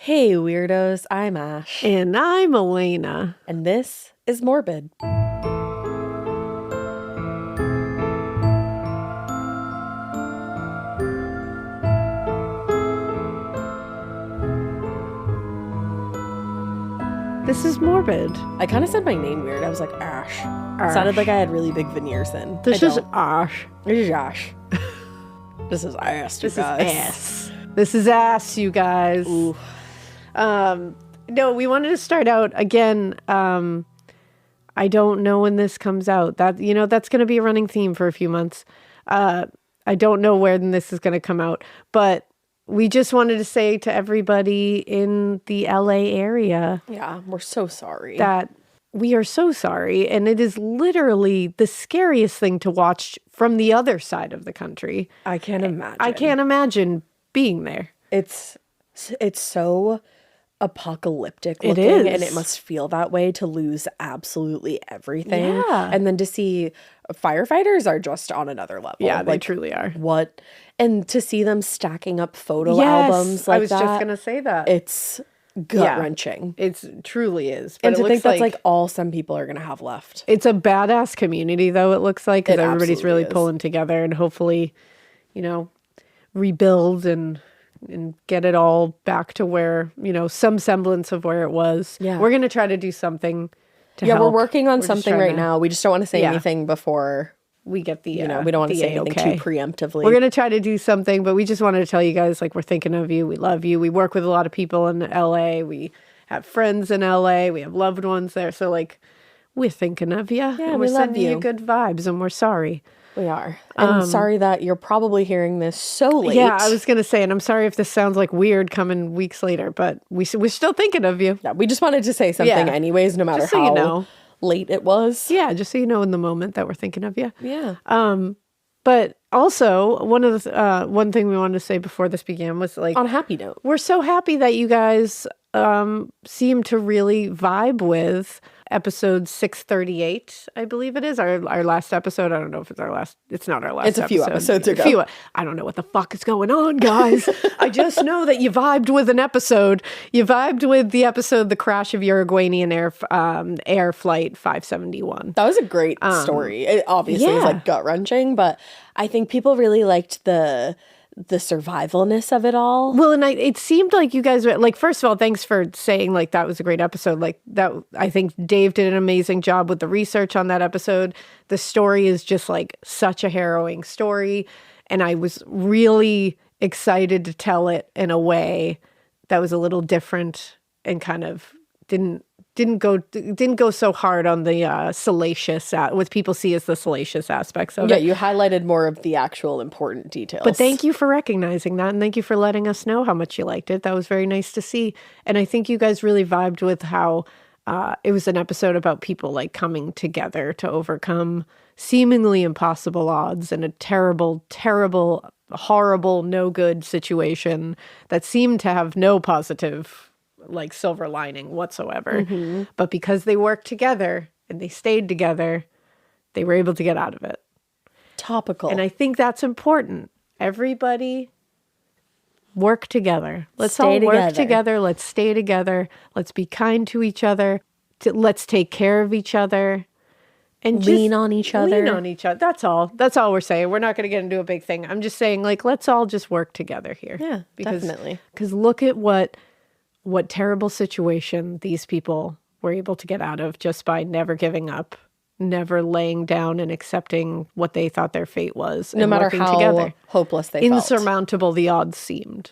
Hey weirdos, I'm Ash. And I'm Elena. And this is Morbid. This is Morbid. I kind of said my name weird. I was like, Ash. It sounded like I had really big veneers in. This is Ash. This is Ash. This is ass, you This guys. is ass. This is ass, you guys. Ooh. No, we wanted to start out again. I don't know when this comes out. That's going to be a running theme for a few months. I don't know when this is going to come out, but we just wanted to say to everybody in the LA area, Yeah, we're so sorry. that we are so sorry. And it is literally the scariest thing to watch from the other side of the country. I can't imagine. I can't imagine being there. It's so apocalyptic It looking, is. and it must feel that way to lose absolutely everything. Yeah. And then to see firefighters are just on another level. Yeah, they truly are. What? And to see them stacking up photo albums like I was that. just going to say that. It's gut-wrenching. It truly is. But And it to looks think that's like all some people are going to have left. it's a badass community, though, it looks like, because It everybody's really absolutely is. pulling together and hopefully, rebuild and get it all back to where, some semblance of where it was. Yeah. We're going to try to do something to Yeah, help. we're working on We're just something trying right to- now. We just don't want to say Yeah. anything before, We get the, we don't want to the say anything A-OK. too preemptively. We're going to try to do something, but we just wanted to tell you guys, we're thinking of you. We love you. We work with a lot of people in LA. We have friends in LA. We have loved ones there. So, we're thinking of you. Yeah, we we're love sending you. you good vibes, and we're sorry. We are. I'm sorry that you're probably hearing this so late. Yeah, I was going to say, and I'm sorry if this sounds weird coming weeks later, but we're still thinking of you. Yeah, we just wanted to say something Yeah. anyways, no matter Just so how you know. late it was. Yeah, just so you know in the moment that we're thinking of you. Yeah. But also, one thing we wanted to say before this began was On a happy note. we're so happy that you guys seem to really vibe with episode 638, I believe it is, our last episode. I don't know if it's our last. It's not our last It's a few episodes ago. I don't know what the fuck is going on, guys. I just know that you vibed with an episode. You vibed with the episode, The Crash of Uruguayan Air Flight 571. That was a great story. It obviously was yeah. gut-wrenching, but I think people really liked the survivalness of it all. Well, and it seemed like you guys were first of all, thanks for saying that was a great episode. That I think Dave did an amazing job with the research on that episode. The story is just such a harrowing story, and I was really excited to tell it in a way that was a little different and kind of didn't go so hard on the salacious, what people see as the salacious aspects of Yeah, it. you highlighted more of the actual important details. But thank you for recognizing that, and thank you for letting us know how much you liked it. That was very nice to see. And I think you guys really vibed with how it was an episode about people coming together to overcome seemingly impossible odds in a terrible, terrible, horrible, no good situation that seemed to have no positive silver lining whatsoever. Mm-hmm. But because they worked together and they stayed together, they were able to get out of it. Topical. And I think that's important. Everybody work together. Let's Stay all work together. together. Let's stay together. Let's be kind to each other. Let's take care of each other. And Lean on each other. Lean on each other. That's all. That's all we're saying. We're not going to get into a big thing. I'm just saying, let's all just work together here. Yeah, definitely. Because look at what terrible situation these people were able to get out of just by never giving up, never laying down and accepting what they thought their fate was. No and matter working how together. hopeless they felt. Insurmountable the odds seemed.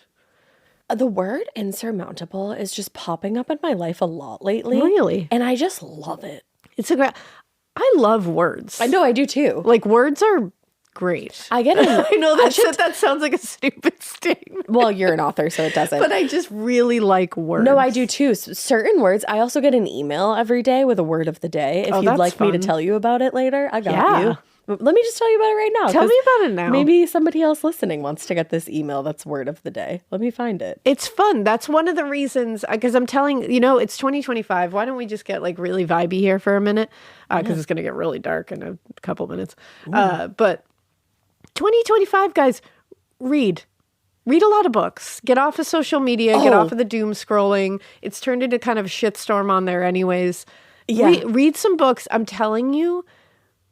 The word insurmountable is just popping up in my life a lot lately. Really? And I just love it. It's a great. I love words. I know, I do too. Words are great. I get it. I know that sounds like a stupid statement, Well, you're an author, so it doesn't. but I just really like words. No, I do too. Certain words. I also get an email every day with a word of the day. If you'd that's like me to fun. tell you about it later, I got Yeah. you. But let me just tell you about it right now. Tell 'cause me about it now. Maybe somebody else listening wants to get this email that's word of the day. Let me find it. It's fun. That's one of the reasons, because I'm telling, it's 2025. Why don't we just get really vibey here for a minute? Because it's going to get really dark in a couple minutes. But 2025, guys, read. read a lot of books. Get off of social media. Get off of the doom scrolling. It's turned into kind of a shitstorm on there anyways. Yeah. Read some books. I'm telling you,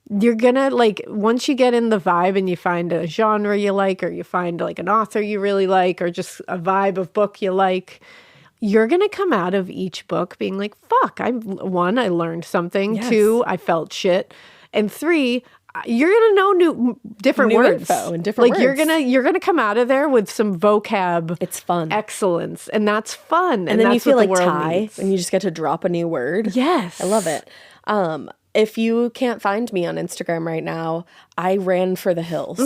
you're gonna, like, once you get in the vibe and you find a genre you like, or you find like an author you really like, or just a vibe of book you like, you're gonna come out of each book being like, fuck, I learned something. Yes. 2, I felt shit. And 3, you're gonna know different New words. info and different like words. you're gonna come out of there with some vocab. It's fun. Excellence. And that's fun. And then you that's feel what like the world Ty, needs. and you just get to drop a new word. Yes. I love it. If you can't find me on Instagram right now, I ran for the hills.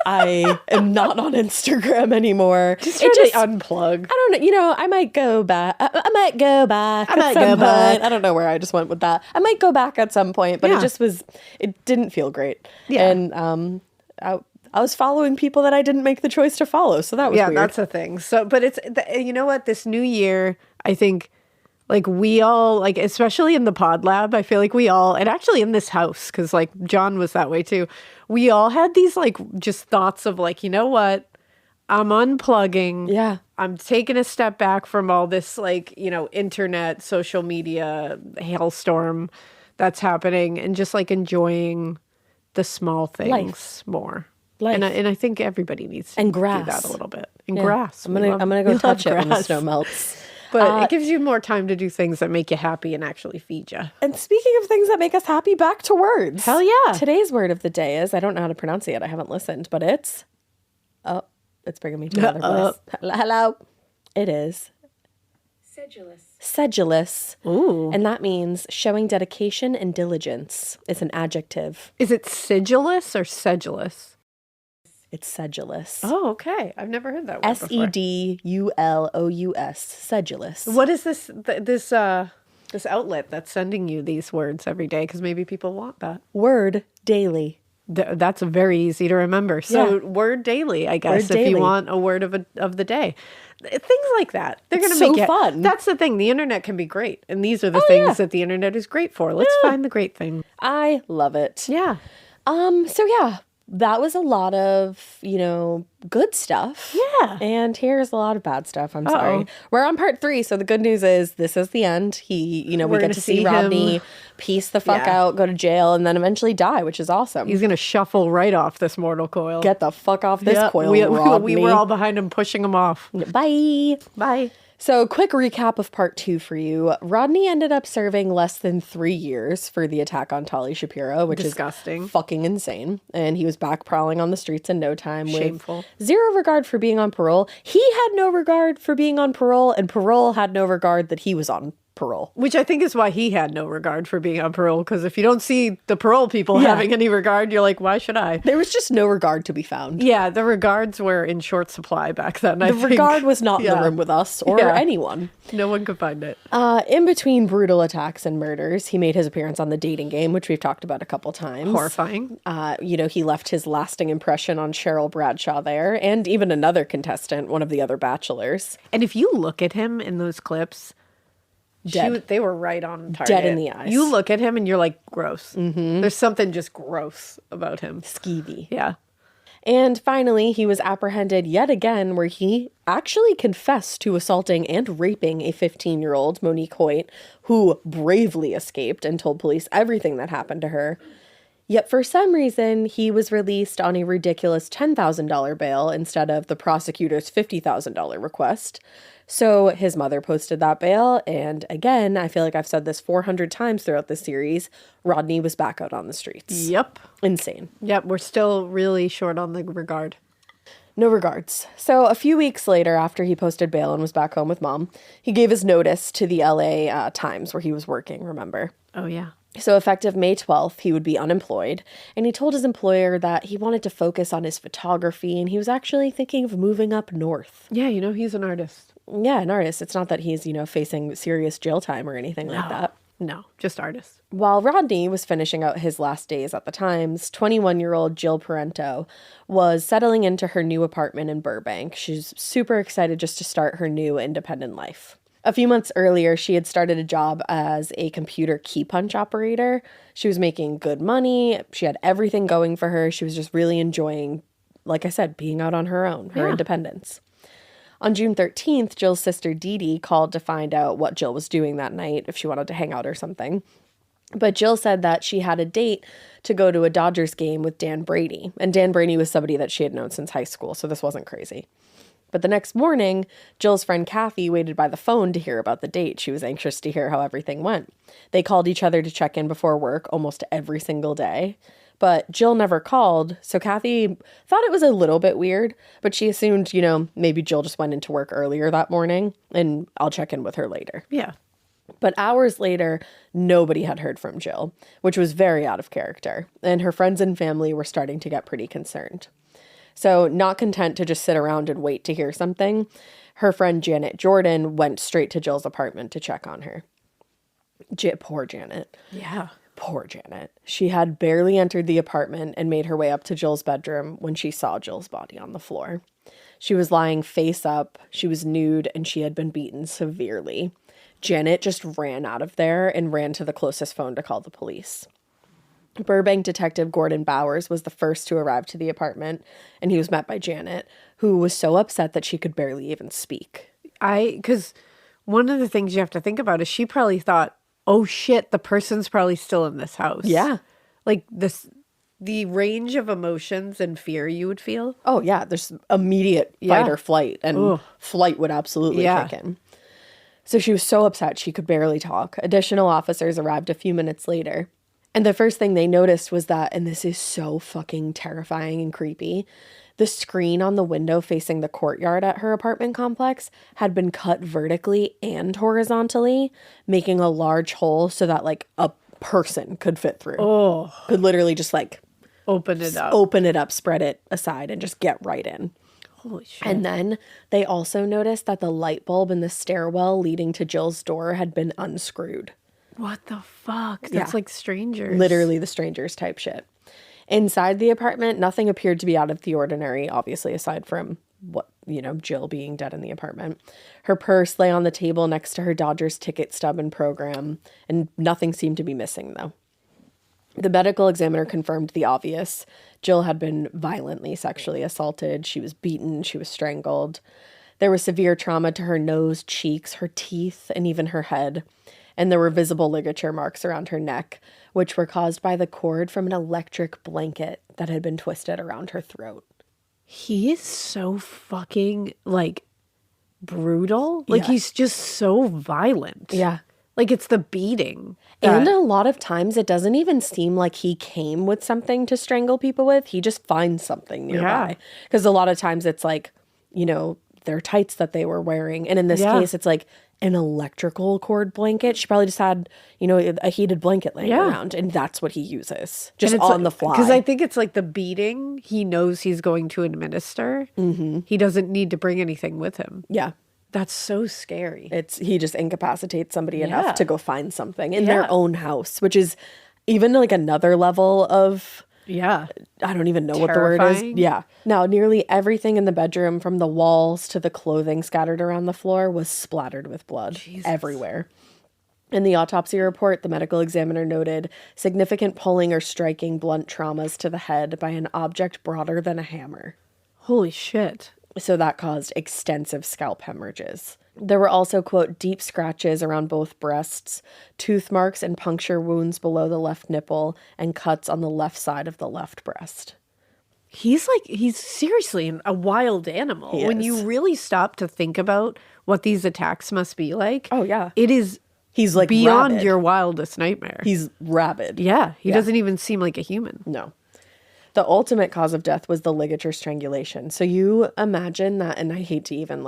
I am not on Instagram anymore. Just unplug. I don't know. You know, I might go back. I might go back. I don't know where I just went with that. I might go back at some point, but it didn't feel great. Yeah. And I was following people that I didn't make the choice to follow. So that was weird. That's a thing. So, but you know what? This new year, I think, like, we all, like, especially in the pod lab, I feel like we all, and actually in this house, because, like, John was that way too, we all had these, like, just thoughts of, like, you know what? I'm unplugging. Yeah. I'm taking a step back from all this, like, you know, internet, social media, hailstorm that's happening, and just, like, enjoying the small things more. Life. And I think everybody needs to And do grass. that a little bit. And grass. I'm gonna go touch it when the snow melts. But it gives you more time to do things that make you happy and actually feed you. And speaking of things that make us happy, back to words. Hell yeah. Today's word of the day is, I don't know how to pronounce it yet. I haven't listened, but it's bringing me to another place. Hello. It is sedulous. Ooh. And that means showing dedication and diligence. It's an adjective. Is it sedulous or sedulous? It's sedulous. Oh, okay. I've never heard that word before. Sedulous. Sedulous. What is this outlet that's sending you these words every day? Because maybe people want that. Word daily. That's very easy to remember. So word daily, I guess, Word if daily. you want a word of the day. Things like that. They're going to so make it fun. That's the thing. The internet can be great. And these are the things that the internet is great for. Let's find the great thing. I love it. Yeah. So yeah, that was a lot of, good stuff. Yeah. And here's a lot of bad stuff. I'm sorry. We're on part 3. So the good news is this is the end. We get to see Rodney piece the fuck out, go to jail, and then eventually die, which is awesome. He's going to shuffle right off this mortal coil. Get the fuck off this coil, we Rodney. were all behind him pushing him off. Bye. Bye. So, quick recap of part 2 for you. Rodney ended up serving less than 3 years for the attack on Tali Shapiro, which Disgusting. is fucking insane. And he was back prowling on the streets in no time. Shameful. With zero regard for being on parole. He had no regard for being on parole, and parole had no regard that he was on parole. Which I think is why he had no regard for being on parole, because if you don't see the parole people having any regard, you're like, why should I? There was just no regard to be found. Yeah, the regards were in short supply back then, I think. Regard was not in the room with us or anyone. No one could find it. In between brutal attacks and murders, he made his appearance on The Dating Game, which we've talked about a couple times. Horrifying. He left his lasting impression on Cheryl Bradshaw there, and even another contestant, one of the other bachelors. And if you look at him in those clips, Dead. They were right on target. Dead in the eyes. You look at him and you're like, gross. Mm-hmm. There's something just gross about him. Skeevy. Yeah. And finally, he was apprehended yet again, where he actually confessed to assaulting and raping a 15-year-old, Monique Hoyt, who bravely escaped and told police everything that happened to her. Yet for some reason, he was released on a ridiculous $10,000 bail instead of the prosecutor's $50,000 request. So his mother posted that bail, and again, I feel like I've said this 400 times throughout this series, Rodney was back out on the streets. Yep. Insane. Yep, we're still really short on the regard. No regards. So a few weeks later, after he posted bail and was back home with mom, he gave his notice to the LA Times where he was working, remember? Oh, yeah. So effective May 12th, he would be unemployed, and he told his employer that he wanted to focus on his photography, and he was actually thinking of moving up north. Yeah, he's an artist. Yeah, an artist. It's not that he's, facing serious jail time or anything like that. No, just artist. While Rodney was finishing out his last days at the Times, 21-year-old Jill Barcomb was settling into her new apartment in Burbank. She's super excited just to start her new independent life. A few months earlier, she had started a job as a computer key punch operator. She was making good money. She had everything going for her. She was just really enjoying like I said, being out on her own, her independence. On June 13th, Jill's sister Dee Dee called to find out what Jill was doing that night, if she wanted to hang out or something. But Jill said that she had a date to go to a Dodgers game with Dan Brady. And Dan Brady was somebody that she had known since high school, so this wasn't crazy. But the next morning, Jill's friend Kathy waited by the phone to hear about the date. She was anxious to hear how everything went. They called each other to check in before work almost every single day. But Jill never called, so Kathy thought it was a little bit weird, but she assumed, maybe Jill just went into work earlier that morning, and I'll check in with her later. Yeah. But hours later, nobody had heard from Jill, which was very out of character, and her friends and family were starting to get pretty concerned. So, not content to just sit around and wait to hear something, her friend Janet Jordan went straight to Jill's apartment to check on her. Poor Janet. Yeah. Poor Janet. She had barely entered the apartment and made her way up to Jill's bedroom when she saw Jill's body on the floor. She was lying face up, she was nude, and she had been beaten severely. Janet just ran out of there and ran to the closest phone to call the police. Burbank Detective Gordon Bowers was the first to arrive to the apartment, and he was met by Janet, who was so upset that she could barely even speak. Because one of the things you have to think about is she probably thought, oh shit, the person's probably still in this house. Yeah. Like the range of emotions and fear you would feel. Oh, yeah. There's immediate fight or flight, and flight would absolutely kick in. So she was so upset she could barely talk. Additional officers arrived a few minutes later. And the first thing they noticed was that, and this is so fucking terrifying and creepy, the screen on the window facing the courtyard at her apartment complex had been cut vertically and horizontally, making a large hole so that like a person could fit through. Oh. Could literally just like open it up, spread it aside, and just get right in. Holy shit. And then they also noticed that the light bulb in the stairwell leading to Jill's door had been unscrewed. What the fuck? That's like Strangers. Literally the Strangers type shit. Inside the apartment, nothing appeared to be out of the ordinary, obviously, aside from Jill being dead in the apartment. Her purse lay on the table next to her Dodgers ticket stub and program, and nothing seemed to be missing, though. The medical examiner confirmed the obvious. Jill had been violently sexually assaulted. She was beaten. She was strangled. There was severe trauma to her nose, cheeks, her teeth, and even her head. And there were visible ligature marks around her neck, which were caused by the cord from an electric blanket that had been twisted around her throat. He is so fucking, brutal. He's just so violent. Yeah. It's the beating. And a lot of times it doesn't even seem like he came with something to strangle people with. He just finds something nearby. Because a lot of times it's their tights that they were wearing. And in this case, it's an electrical cord blanket. She probably just had, a heated blanket laying around, and that's what he uses, just on the fly. Because I think it's the beating he knows he's going to administer. Mm-hmm. He doesn't need to bring anything with him. Yeah. That's so scary. He just incapacitates somebody enough to go find something in their own house, which is even another level of... Yeah. I don't even know Terrifying. What the word is. Yeah. Now, nearly everything in the bedroom, from the walls to the clothing scattered around the floor, was splattered with blood everywhere. In the autopsy report, the medical examiner noted significant pulling or striking blunt traumas to the head by an object broader than a hammer. Holy shit. So that caused extensive scalp hemorrhages. There were also, quote, deep scratches around both breasts, tooth marks and puncture wounds below the left nipple, and cuts on the left side of the left breast. He's seriously a wild animal. When you really stop to think about what these attacks must be like. Oh, yeah. He's beyond rabid. Your wildest nightmare. He's rabid. Yeah. He doesn't even seem like a human. No. The ultimate cause of death was the ligature strangulation. So you imagine that, and I hate to even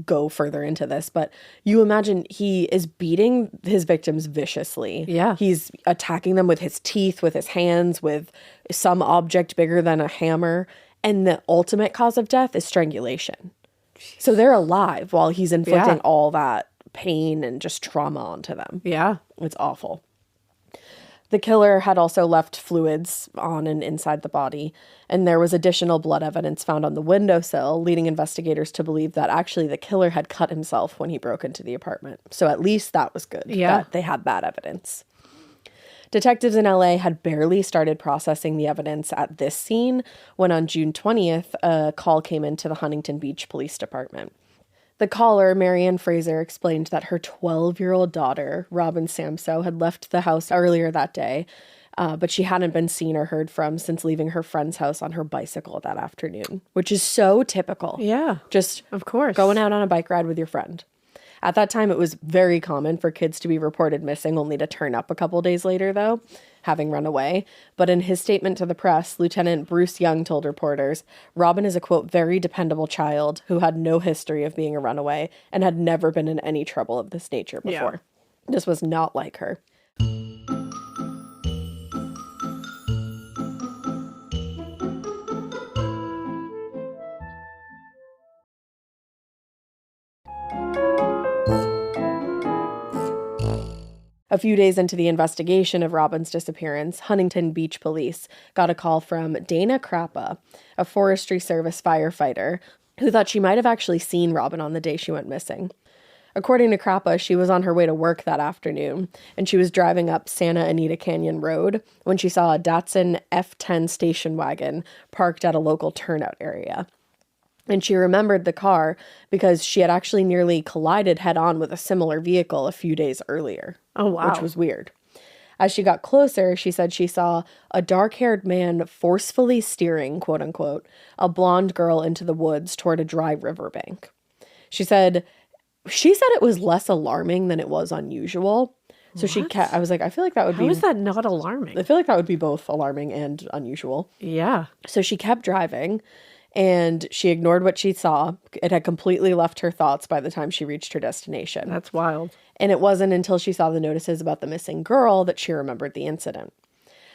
go further into this, but you imagine he is beating his victims viciously. Yeah. He's attacking them with his teeth, with his hands, with some object bigger than a hammer. And the ultimate cause of death is strangulation. Jeez. So they're alive while he's inflicting all that pain and just trauma onto them. Yeah. It's awful. The killer had also left fluids on and inside the body, and there was additional blood evidence found on the windowsill, leading investigators to believe that actually the killer had cut himself when he broke into the apartment. So at least that was good. Yeah. That they had that evidence. Detectives in LA had barely started processing the evidence at this scene when on June 20th, a call came into the Huntington Beach Police Department. The caller, Marianne Fraser, explained that her 12-year-old daughter, Robin Samsoe, had left the house earlier that day, but she hadn't been seen or heard from since leaving her friend's house on her bicycle that afternoon, which is so typical. Yeah, just of course. Going out on a bike ride with your friend. At that time, it was very common for kids to be reported missing only to turn up a couple days later, though, having run away. But in his statement to the press, Lieutenant Bruce Young told reporters, Robin is a, quote, very dependable child who had no history of being a runaway and had never been in any trouble of this nature before. Yeah. This was not like her. A few days into the investigation of Robin's disappearance, Huntington Beach police got a call from Dana Crappa, a Forestry Service firefighter, who thought she might have actually seen Robin on the day she went missing. According to Crappa, she was on her way to work that afternoon, and she was driving up Santa Anita Canyon Road when she saw a Datsun F10 station wagon parked at a local turnout area. And she remembered the car because she had actually nearly collided head-on with a similar vehicle a few days earlier. Oh, wow. Which was weird. As she got closer, she said she saw a dark-haired man forcefully steering, quote-unquote, a blonde girl into the woods toward a dry riverbank. She said it was less alarming than it was unusual. So I was like, I feel like that would be... How is that not alarming? I feel like that would be both alarming and unusual. Yeah. So she kept driving, and she ignored what she saw. It had completely left her thoughts by the time she reached her destination. That's wild. And it wasn't until she saw the notices about the missing girl that she remembered the incident.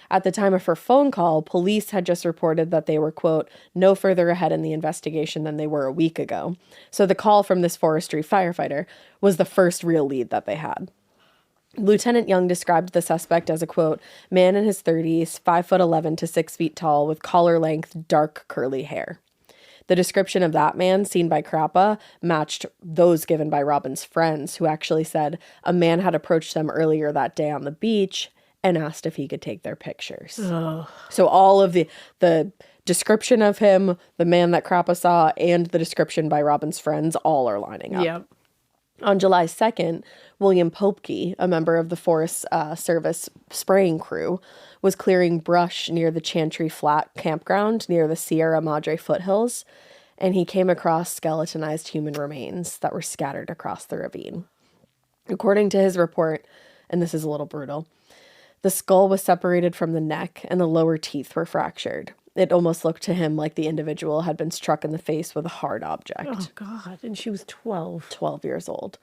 At the time of her phone call, police had just reported that they were, quote, no further ahead in the investigation than they were a week ago. So the call from this forestry firefighter was the first real lead that they had. Lieutenant Young described the suspect as a, quote, man in his 30s, 5'11" to 6 feet tall, with collar-length, dark, curly hair. The description of that man seen by Crappa matched those given by Robin's friends, who actually said a man had approached them earlier that day on the beach and asked if he could take their pictures. Ugh. So all of the description of him, the man that Crappa saw, and the description by Robin's friends all are lining up. Yep. On July 2nd, William Popke, a member of the Forest Service spraying crew, was clearing brush near the Chantry Flat campground near the Sierra Madre foothills, and he came across skeletonized human remains that were scattered across the ravine. According to his report, and this is a little brutal, the skull was separated from the neck and the lower teeth were fractured. It almost looked to him like the individual had been struck in the face with a hard object. Oh, God. And she was 12. 12 years old.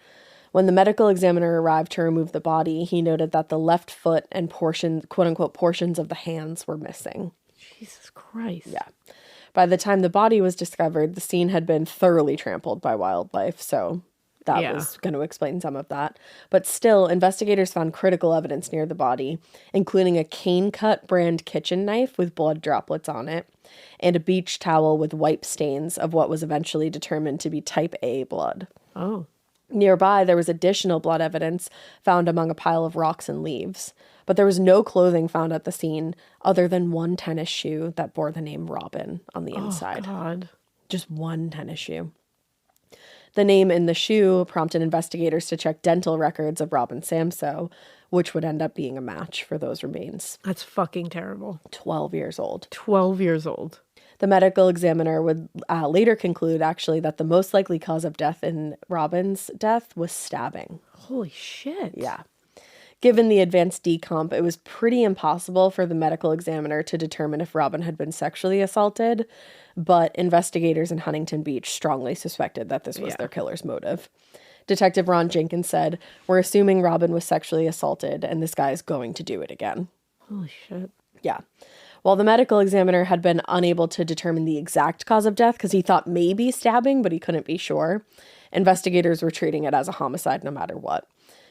When the medical examiner arrived to remove the body, he noted that the left foot and quote-unquote, portions of the hands were missing. Jesus Christ. Yeah. By the time the body was discovered, the scene had been thoroughly trampled by wildlife, so that was going to explain some of that. But still, investigators found critical evidence near the body, including a cane-cut brand kitchen knife with blood droplets on it, and a beach towel with wipe stains of what was eventually determined to be type A blood. Oh. Nearby, there was additional blood evidence found among a pile of rocks and leaves, but there was no clothing found at the scene other than one tennis shoe that bore the name Robin on the inside. Oh, God. Just one tennis shoe. The name in the shoe prompted investigators to check dental records of Robin Samsoe, which would end up being a match for those remains. That's fucking terrible. 12 years old. 12 years old. The medical examiner would later conclude, actually, that the most likely cause of death in Robin's death was stabbing. Holy shit. Yeah. Given the advanced decomp, it was pretty impossible for the medical examiner to determine if Robin had been sexually assaulted, but investigators in Huntington Beach strongly suspected that this was their killer's motive. Detective Ron Jenkins said, "We're assuming Robin was sexually assaulted, and this guy is going to do it again." Holy shit. Yeah. While the medical examiner had been unable to determine the exact cause of death because he thought maybe stabbing, but he couldn't be sure, investigators were treating it as a homicide no matter what.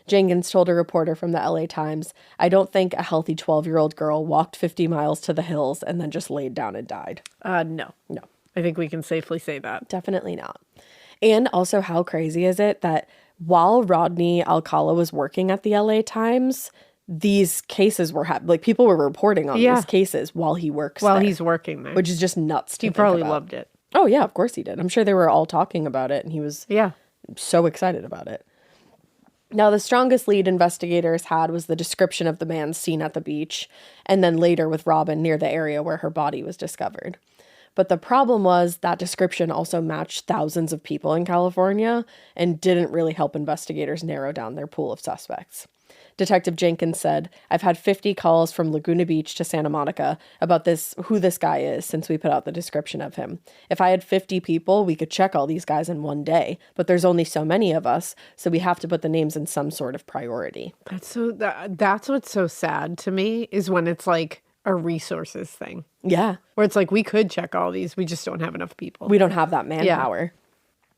Jenkins told a reporter from the LA Times, "I don't think a healthy 12-year-old girl walked 50 miles to the hills and then just laid down and died." No. I think we can safely say that. Definitely not. And also, how crazy is it that while Rodney Alcala was working at the LA Times, these cases were like people were reporting on these cases while he works while there, he's working there, which is just nuts to he think probably about. loved it. Oh yeah, of course he did. I'm sure they were all talking about it, and he was so excited about it. Now, the strongest lead investigators had was the description of the man seen at the beach, and then later with Robin near the area where her body was discovered. But the problem was that description also matched thousands of people in California and didn't really help investigators narrow down their pool of suspects. Detective Jenkins said, "I've had 50 calls from Laguna Beach to Santa Monica about who this guy is since we put out the description of him. If I had 50 people, we could check all these guys in one day, but there's only so many of us, so we have to put the names in some sort of priority." That's what's so sad to me is when it's like a resources thing. Yeah. Where it's like, we could check all these, we just don't have enough people. We don't have that manpower.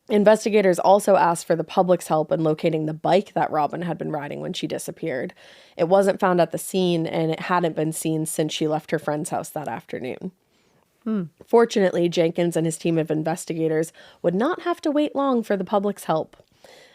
Investigators also asked for the public's help in locating the bike that Robin had been riding when she disappeared. It wasn't found at the scene, and it hadn't been seen since she left her friend's house that afternoon. Fortunately, Jenkins and his team of investigators would not have to wait long for the public's help.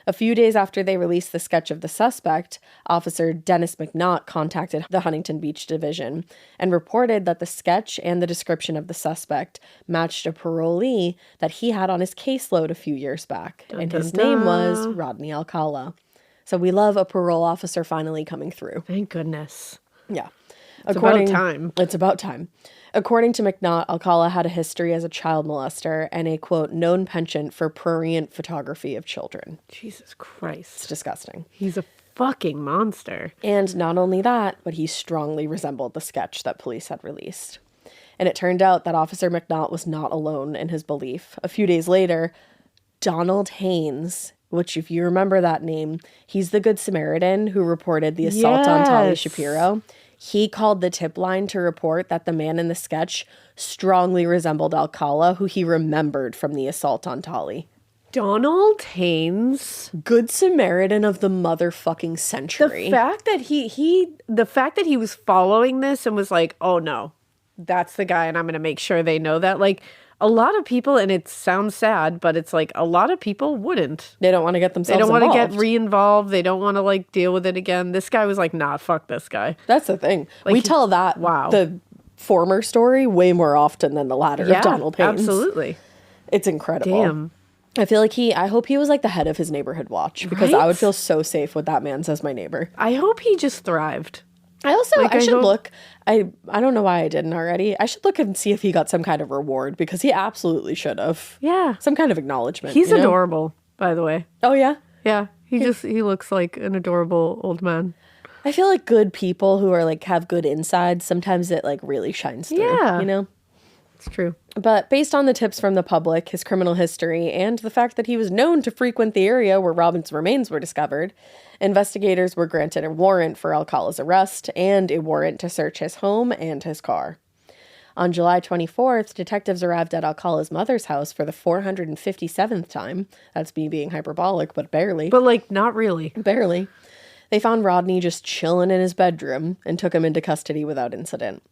A few days after they released the sketch of the suspect, Officer Dennis McNaught contacted the Huntington Beach Division and reported that the sketch and the description of the suspect matched a parolee that he had on his caseload a few years back, and his name was Rodney Alcala. So we love a parole officer finally coming through. Thank goodness. Yeah. It's about time. It's about time. According to McNaught, Alcala had a history as a child molester and a, quote, known penchant for prurient photography of children. Jesus Christ. It's disgusting. He's a fucking monster. And not only that, but he strongly resembled the sketch that police had released. And it turned out that Officer McNaught was not alone in his belief. A few days later, Donald Haynes, which if you remember that name, he's the Good Samaritan who reported the assault on Tali Shapiro. He called the tip line to report that the man in the sketch strongly resembled Alcala, who he remembered from the assault on Tali. Donald Haynes, Good Samaritan of the motherfucking century. The fact that he was following this and was like, "Oh no, that's the guy, and I'm going to make sure they know that." Like, a lot of people, and it sounds sad, but it's like a lot of people wouldn't. They don't want to get themselves involved. They don't want to get re-involved. They don't want to like deal with it again. This guy was like, "Nah, fuck this guy." That's the thing. Like, we tell that the former story way more often than the latter of Donald Haynes. Absolutely. It's incredible. Damn. I feel like I hope he was like the head of his neighborhood watch, because I would feel so safe with that man as my neighbor. I hope he just thrived. I should look. I don't know why I didn't already. I should look and see if he got some kind of reward, because he absolutely should have. Yeah. Some kind of acknowledgement. He's adorable, by the way. Oh, yeah? Yeah. He looks like an adorable old man. I feel like good people who are like have good insides, sometimes it like really shines through. Yeah. You know? It's true. But based on the tips from the public, his criminal history, and the fact that he was known to frequent the area where Robin's remains were discovered, investigators were granted a warrant for Alcala's arrest and a warrant to search his home and his car. On July 24th, detectives arrived at Alcala's mother's house for the 457th time. That's me being hyperbolic, but barely. But like, not really. Barely. They found Rodney just chilling in his bedroom and took him into custody without incident.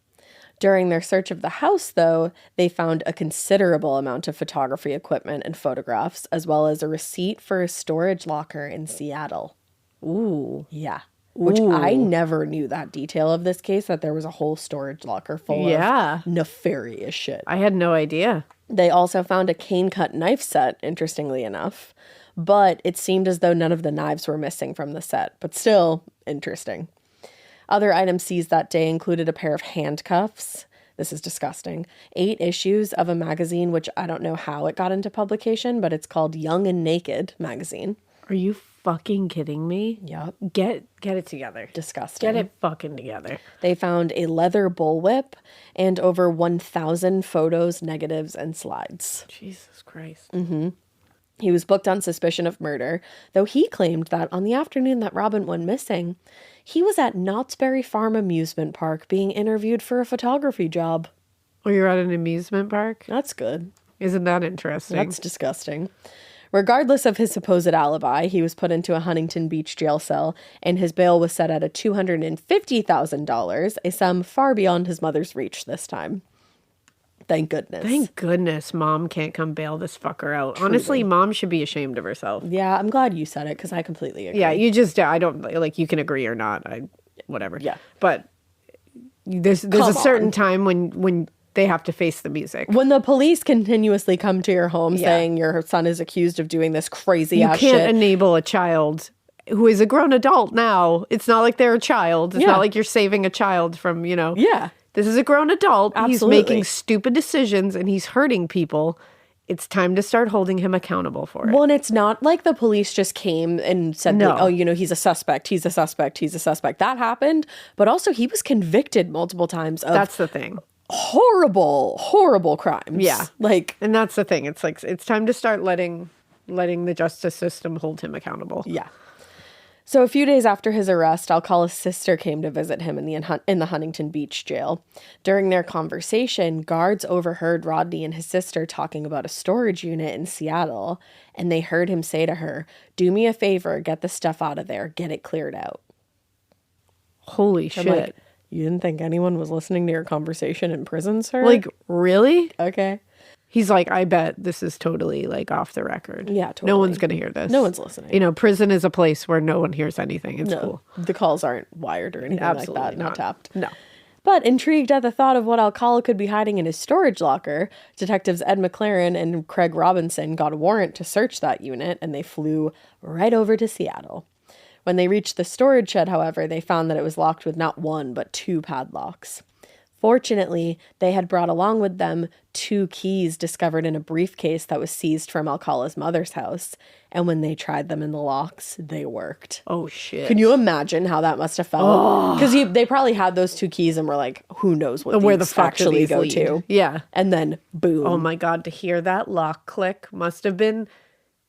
During their search of the house, though, they found a considerable amount of photography equipment and photographs, as well as a receipt for a storage locker in Seattle. Ooh. Yeah. Which I never knew that detail of this case, that there was a whole storage locker full of nefarious shit. I had no idea. They also found a cane-cut knife set, interestingly enough, but it seemed as though none of the knives were missing from the set, but still interesting. Other items seized that day included a pair of handcuffs. This is disgusting. 8 issues of a magazine, which I don't know how it got into publication, but it's called Young and Naked magazine. Are you fucking kidding me? Yep. Get it together. Disgusting. Get it fucking together. They found a leather bullwhip and over 1,000 photos, negatives, and slides. Jesus Christ. Mm-hmm. He was booked on suspicion of murder, though he claimed that on the afternoon that Robin went missing, he was at Knott's Berry Farm Amusement Park being interviewed for a photography job. Oh, you're at an amusement park? That's good. Isn't that interesting? That's disgusting. Regardless of his supposed alibi, he was put into a Huntington Beach jail cell, and his bail was set at $250,000, a sum far beyond his mother's reach this time. Thank goodness. Thank goodness Mom can't come bail this fucker out. Truly. Honestly, Mom should be ashamed of herself. Yeah, I'm glad you said it, because I completely agree. Yeah, you just, I don't, like, you can agree or not. whatever. Yeah. But there's a certain time when they have to face the music. When the police continuously come to your home saying your son is accused of doing this crazy ass shit. You can't enable a child who is a grown adult now. It's not like they're a child. It's not like you're saving a child from, Yeah. This is a grown adult. Absolutely. He's making stupid decisions and he's hurting people. It's time to start holding him accountable for it. Well, and it's not like the police just came and said, No. like, oh, he's a suspect, he's a suspect, he's a suspect. That happened. But also he was convicted multiple times of That's the thing. horrible crimes. Yeah. Like, And that's the thing. It's like, it's time to start letting the justice system hold him accountable. yeah. So a few days after his arrest, Alcala's sister came to visit him in the Huntington Beach jail. During their conversation, guards overheard Rodney and his sister talking about a storage unit in Seattle, and they heard him say to her, "Do me a favor, get the stuff out of there, get it cleared out." Holy I'm shit. like, you didn't think anyone was listening to your conversation in prison, sir? Like, really? Okay. He's like, I bet this is totally like off the record. Yeah, totally. No one's going to hear this. No one's listening. Prison is a place where no one hears anything. It's cool. The calls aren't wired or anything Absolutely like that. Not tapped. No. But intrigued at the thought of what Alcala could be hiding in his storage locker, detectives Ed McLaren and Craig Robinson got a warrant to search that unit, and they flew right over to Seattle. When they reached the storage shed, however, they found that it was locked with not one, but 2 padlocks. Fortunately, they had brought along with them 2 keys discovered in a briefcase that was seized from Alcala's mother's house. And when they tried them in the locks, they worked. Oh, shit. Can you imagine how that must have felt? Because they probably had those 2 keys and were like, who knows where the fuck actually go to? Yeah. And then boom. Oh my God, to hear that lock click must have been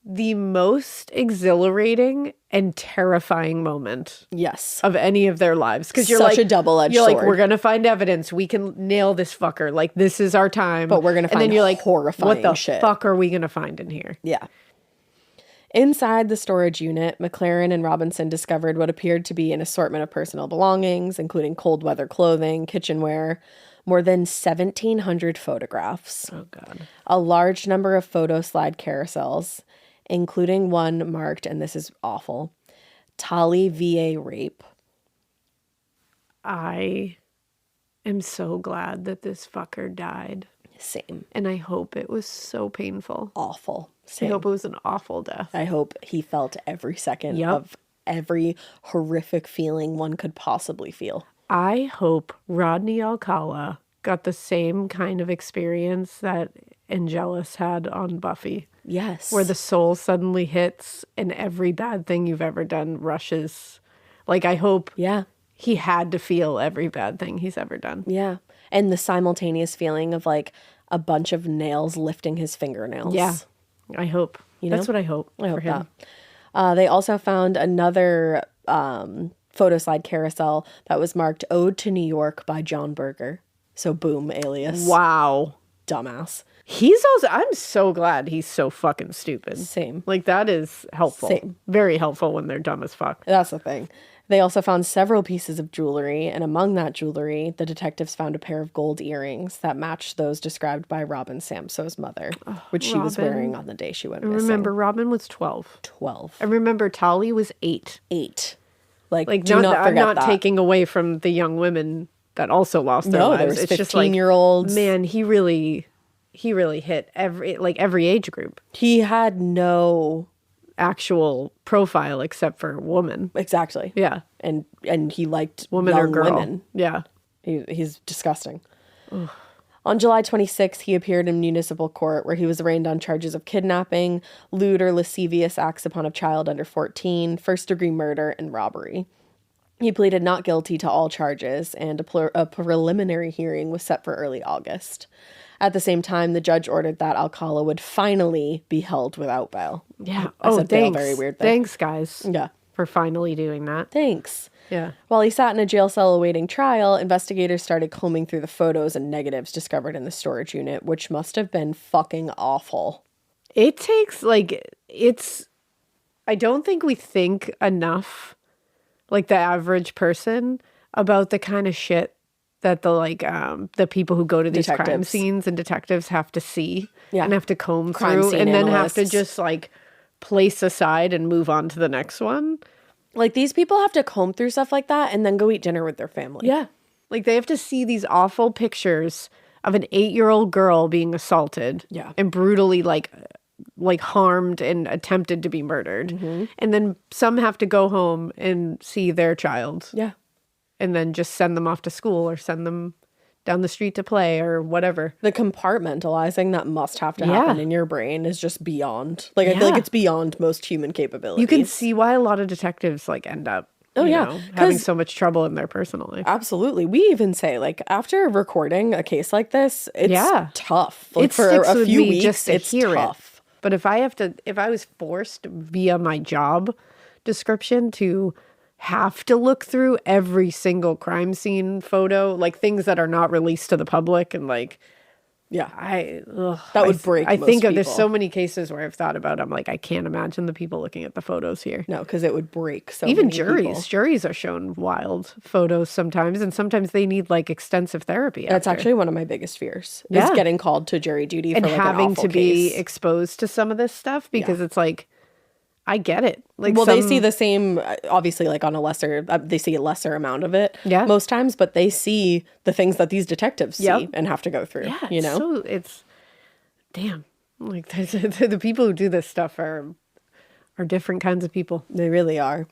the most exhilarating and terrifying moment Yes. of any of their lives. Because you're Such like a double-edged You're like, sword. we're gonna find evidence. We can nail this fucker. Like, this is our time. But we're gonna and then find you're like, horrifying what the shit. fuck are we gonna find in here? Yeah. Inside the storage unit, McLaren and Robinson discovered what appeared to be an assortment of personal belongings, including cold weather clothing, kitchenware, more than 1,700 photographs. Oh, God. A large number of photo slide carousels, including one marked, and this is awful, Tali VA rape. I am so glad that this fucker died. Same. And I hope it was so painful. Awful. I Same. hope it was an awful death. I hope he felt every second Yep. of every horrific feeling one could possibly feel. I hope Rodney Alcala got the same kind of experience that Angelus had on Buffy, Yes. where the soul suddenly hits and every bad thing you've ever done rushes. Like, I hope Yeah. he had to feel every bad thing he's ever done. Yeah. And the simultaneous feeling of like a bunch of nails lifting his fingernails. Yeah. I hope. That's what I hope I hope for him. that. They also found another photo slide carousel that was marked Ode to New York by John Berger. So boom, alias. Wow. Dumbass. He's also, I'm so glad he's so fucking stupid. Same. Like, that is helpful. Same. Very helpful when they're dumb as fuck. That's the thing. They also found several pieces of jewelry, and among that jewelry, the detectives found a pair of gold earrings that matched those described by Robin Samsoe's mother, which she was Robin. wearing on the day she went I missing. remember Robin was 12. 12. I remember Tali was 8. 8. Like Do do not I'm forget not that. taking away from the young women that also lost their No, lives. there was It's just like, 15-year-olds. man, he really hit every age group. He had no... Actual profile except for woman. Exactly. Yeah. And he liked Woman young or girl. women. Yeah. He's disgusting. On July 26th, he appeared in municipal court where he was arraigned on charges of kidnapping, lewd or lascivious acts upon a child under 14, first-degree murder, and robbery. He pleaded not guilty to all charges, and a preliminary hearing was set for early August. At the same time, the judge ordered that Alcala would finally be held without bail. Yeah. I said bail thanks. very weird there. Thanks, guys. Yeah. For finally doing that. Thanks. Yeah. While he sat in a jail cell awaiting trial, investigators started combing through the photos and negatives discovered in the storage unit, which must have been fucking awful. It takes, I don't think we think enough, like the average person, about the kind of shit that the people who go to these crime Detectives. scenes and detectives have to see Yeah. and have to comb Crime through scene and then have to analysts. just place aside and move on to the next one. Like, these people have to comb through stuff like that and then go eat dinner with their family. Yeah. Like, they have to see these awful pictures of an 8-year-old girl being assaulted. Yeah. And brutally, like harmed and attempted to be murdered. And then some have to go home and see their child. Yeah. And then just send them off to school or send them down the street to play or whatever. The compartmentalizing that must have to happen in your brain is just beyond. Like, I feel like it's beyond most human capabilities. You can see why a lot of detectives like end up having so much trouble in their personal life. Absolutely. We even say, like, after recording a case like this, it's tough. Like, It for sticks a with few me weeks, just to it's hear tough. But if I was forced via my job description to have to look through every single crime scene photo, like things that are not released to the public, and like, that would break I most think of there's people. so many cases where I've thought about, I'm like, I can't imagine the people looking at the photos here. No, because it would break so Even many juries. people. Juries are shown wild photos sometimes, and sometimes they need like extensive therapy. That's after. actually one of my biggest fears. Is getting called to jury duty for And like having an awful to be case. exposed to some of this stuff, because it's like, I get it. Like, Well, they see the same, obviously, like on a lesser, they see a lesser amount of it most times, but they see the things that these detectives see and have to go through, you know? So it's, damn, like the people who do this stuff are different kinds of people. They really are.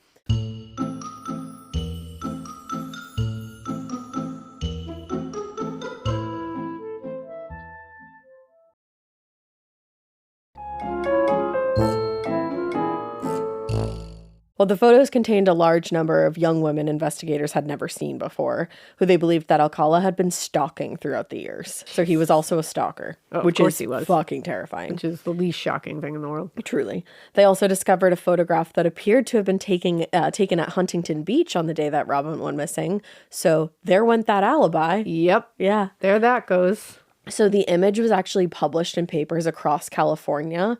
Well, the photos contained a large number of young women investigators had never seen before, who they believed that Alcala had been stalking throughout the years. So he was also a stalker, which course is he was. fucking terrifying. Which is the least shocking thing in the world. Truly. They also discovered a photograph that appeared to have been taken at Huntington Beach on the day that Robin went missing. So there went that alibi. Yep. Yeah. There that goes. So the image was actually published in papers across California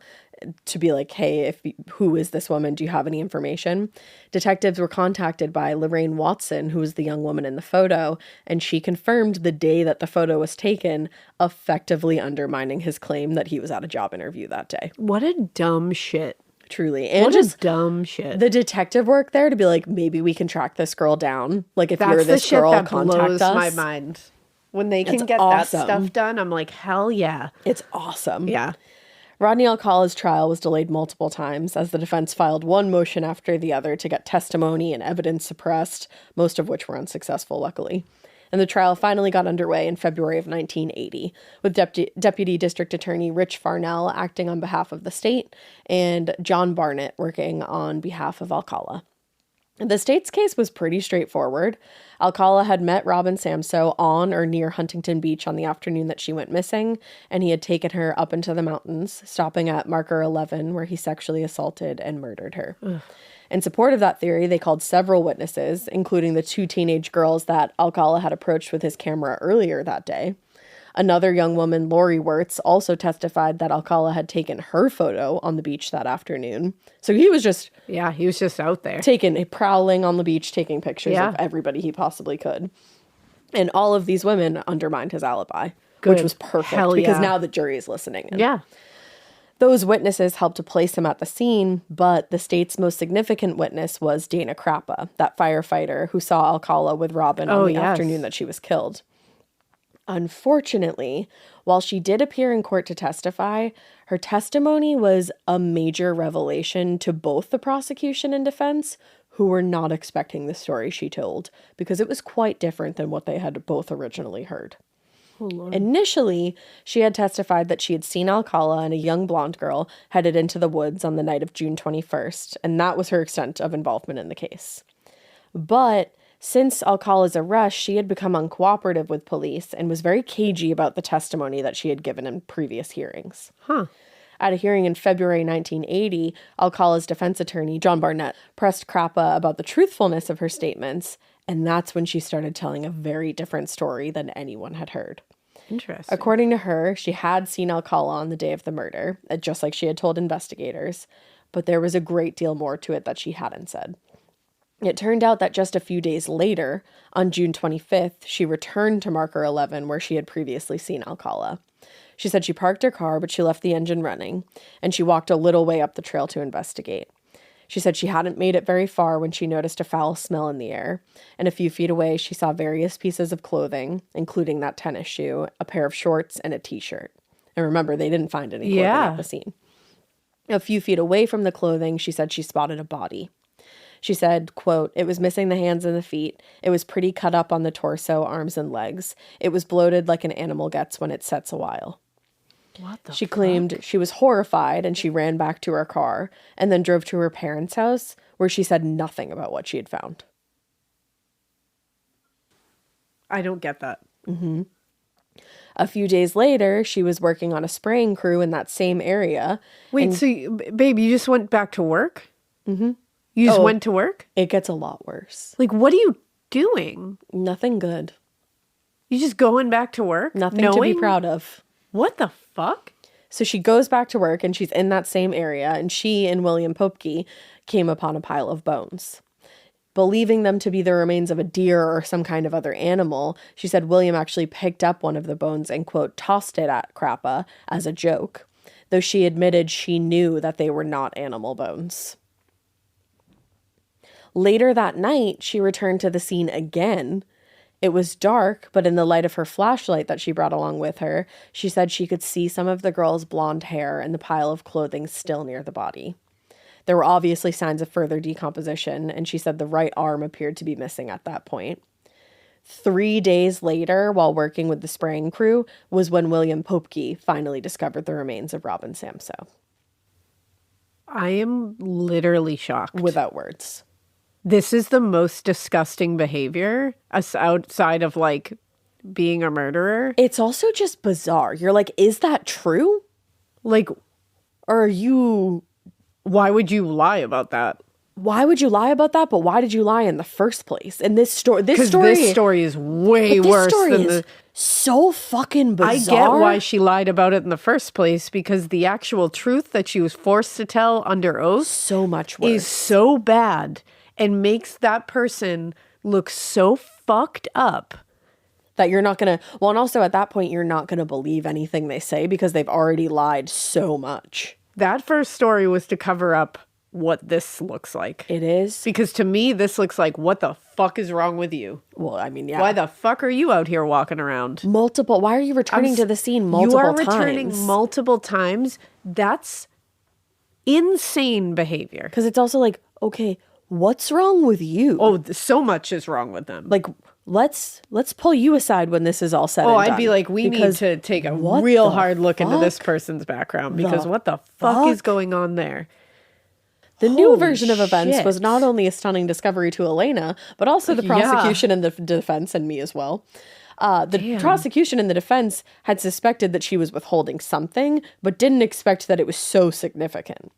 to be like, hey, who is this woman? Do you have any information? Detectives were contacted by Lorraine Watson, who was the young woman in the photo, and she confirmed the day that the photo was taken, effectively undermining his claim that he was at a job interview that day. What a dumb shit. Truly. And What just a dumb shit. the detective work there to be like, maybe we can track this girl down. Like, if That's you're the this shit girl, that contact blows us. my mind. When they can It's get awesome. that stuff done, I'm like, hell yeah. It's awesome. Yeah. Rodney Alcala's trial was delayed multiple times as the defense filed one motion after the other to get testimony and evidence suppressed, most of which were unsuccessful, luckily. And the trial finally got underway in February of 1980, with Deputy District Attorney Rich Farnell acting on behalf of the state and John Barnett working on behalf of Alcala. The state's case was pretty straightforward. Alcala had met Robin Samsoe on or near Huntington Beach on the afternoon that she went missing, and he had taken her up into the mountains, stopping at marker 11, where he sexually assaulted and murdered her. Ugh. In support of that theory, they called several witnesses, including the 2 teenage girls that Alcala had approached with his camera earlier that day. Another young woman, Lori Wirtz, also testified that Alcala had taken her photo on the beach that afternoon. So he was just... Yeah, he was just out there. prowling on the beach, taking pictures of everybody he possibly could. And all of these women undermined his alibi, which was perfect because now the jury is listening. Yeah. Those witnesses helped to place him at the scene, but the state's most significant witness was Dana Crappa, that firefighter who saw Alcala with Robin on the afternoon that she was killed. Unfortunately, while she did appear in court to testify, her testimony was a major revelation to both the prosecution and defense, who were not expecting the story she told, because it was quite different than what they had both originally heard. Oh, Lord. Initially, she had testified that she had seen Alcala and a young blonde girl headed into the woods on the night of June 21st, and that was her extent of involvement in the case. But since Alcala's arrest, she had become uncooperative with police and was very cagey about the testimony that she had given in previous hearings. At a hearing in February 1980, Alcala's defense attorney, John Barnett, pressed Crappa about the truthfulness of her statements, and that's when she started telling a very different story than anyone had heard. Interesting. According to her, she had seen Alcala on the day of the murder, just like she had told investigators, but there was a great deal more to it that she hadn't said. It turned out that just a few days later, on June 25th, she returned to marker 11 where she had previously seen Alcala. She said she parked her car, but she left the engine running, and she walked a little way up the trail to investigate. She said she hadn't made it very far when she noticed a foul smell in the air, and a few feet away she saw various pieces of clothing, including that tennis shoe, a pair of shorts, and a t-shirt. And remember, they didn't find any clothing at the scene. A few feet away from the clothing, she said she spotted a body. She said, quote, "It was missing the hands and the feet. It was pretty cut up on the torso, arms, and legs. It was bloated like an animal gets when it sets a while." She claimed she was horrified and she ran back to her car and then drove to her parents' house where she said nothing about what she had found. I don't get that. A few days later, she was working on a spraying crew in that same area. Wait, so, babe, you just went back to work? Mm-hmm. You just went to work? It gets a lot worse. Like, what are you doing? Nothing good. You just going back to work? Nothing to be proud of. What the fuck? So she goes back to work and she's in that same area, and she and William Popke came upon a pile of bones. Believing them to be the remains of a deer or some kind of other animal, she said William actually picked up one of the bones and, quote, tossed it at Crappa as a joke, though she admitted she knew that they were not animal bones. Later that night, she returned to the scene again. It was dark, but in the light of her flashlight that she brought along with her, she said she could see some of the girl's blonde hair and the pile of clothing still near the body. There were obviously signs of further decomposition, and she said the right arm appeared to be missing at that point. 3 days later, while working with the spraying crew, was when William Popke finally discovered the remains of Robin Samsoe. I am literally shocked. Without words. This is the most disgusting behavior outside of, like, being a murderer. It's also just bizarre. You're like, is that true? Like, or are you... Why would you lie about that? Why would you lie about that? But why did you lie in the first place? And this story, this story is way worse than the. So fucking bizarre. I get why she lied about it in the first place, because the actual truth that she was forced to tell under oath so much worse. Is so bad and makes that person look so fucked up that you're not gonna. Well, and also at that point, you're not gonna believe anything they say because they've already lied so much. That first story was to cover up what this looks like. It is. Because to me, this looks like, what the fuck is wrong with you? Well, I mean, yeah. Why the fuck are you out here walking around? Why are you returning to the scene multiple times? You are returning multiple times. That's insane behavior. Because it's also like, okay, what's wrong with you? Oh, so much is wrong with them. Like, let's pull you aside when this is all said and done. I'd be like, we need to take a real hard look into this person's background, because what the fuck is going on there? The new version of events was not only a stunning discovery to Elena, but also the prosecution and the defense, and me as well. The prosecution and the defense had suspected that she was withholding something, but didn't expect that it was so significant.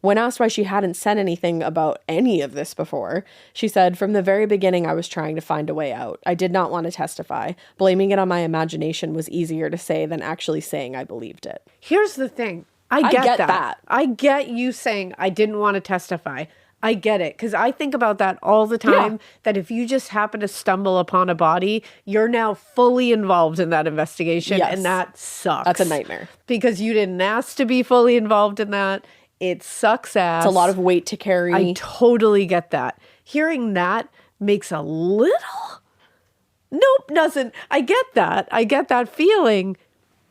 When asked why she hadn't said anything about any of this before, she said, "From the very beginning, I was trying to find a way out. I did not want to testify. Blaming it on my imagination was easier to say than actually saying I believed it." Here's the thing. I get that. I get you saying I didn't want to testify. I get it. Because I think about that all the time, that if you just happen to stumble upon a body, you're now fully involved in that investigation. Yes. And that sucks. That's a nightmare. Because you didn't ask to be fully involved in that. It sucks ass. It's a lot of weight to carry. I totally get that. Hearing that makes a little... Nope, doesn't. I get that. I get that feeling.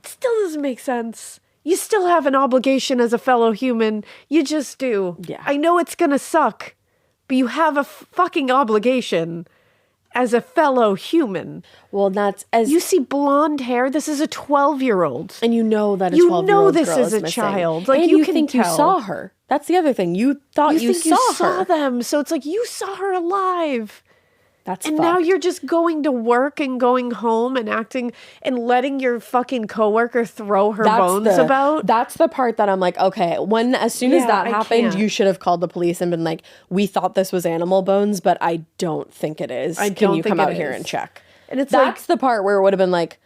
Still doesn't make sense. You still have an obligation as a fellow human. You just do. Yeah. I know it's gonna suck, but you have a fucking obligation as a fellow human. Well, that's as you see blonde hair. This is a 12-year-old, and you know that a 12-year-old girl this is a child. Like, and you can think tell. you saw her. That's the other thing. You thought you saw them. So it's like you saw her alive. That's and fucked. Now you're just going to work and going home and acting and letting your fucking coworker throw her bones about. That's the part that I'm like, okay, as soon as that happened, you should have called the police and been like, we thought this was animal bones, but I don't think it is. Can you come out here and check? And that's the part where it would have been like,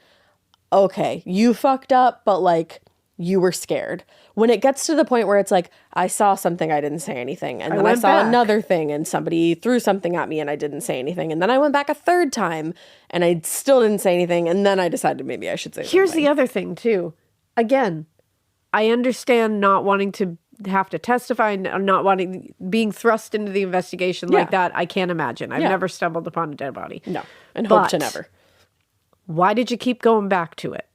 okay, you fucked up, but like, you were scared. When it gets to the point where it's like, I saw something, I didn't say anything. And then I saw another thing and somebody threw something at me and I didn't say anything. And then I went back a third time and I still didn't say anything. And then I decided maybe I should say something. Here's the other thing too. Again, I understand not wanting to have to testify and not wanting, being thrust into the investigation like that, I can't imagine. I've never stumbled upon a dead body. No, and hope to never. Why did you keep going back to it?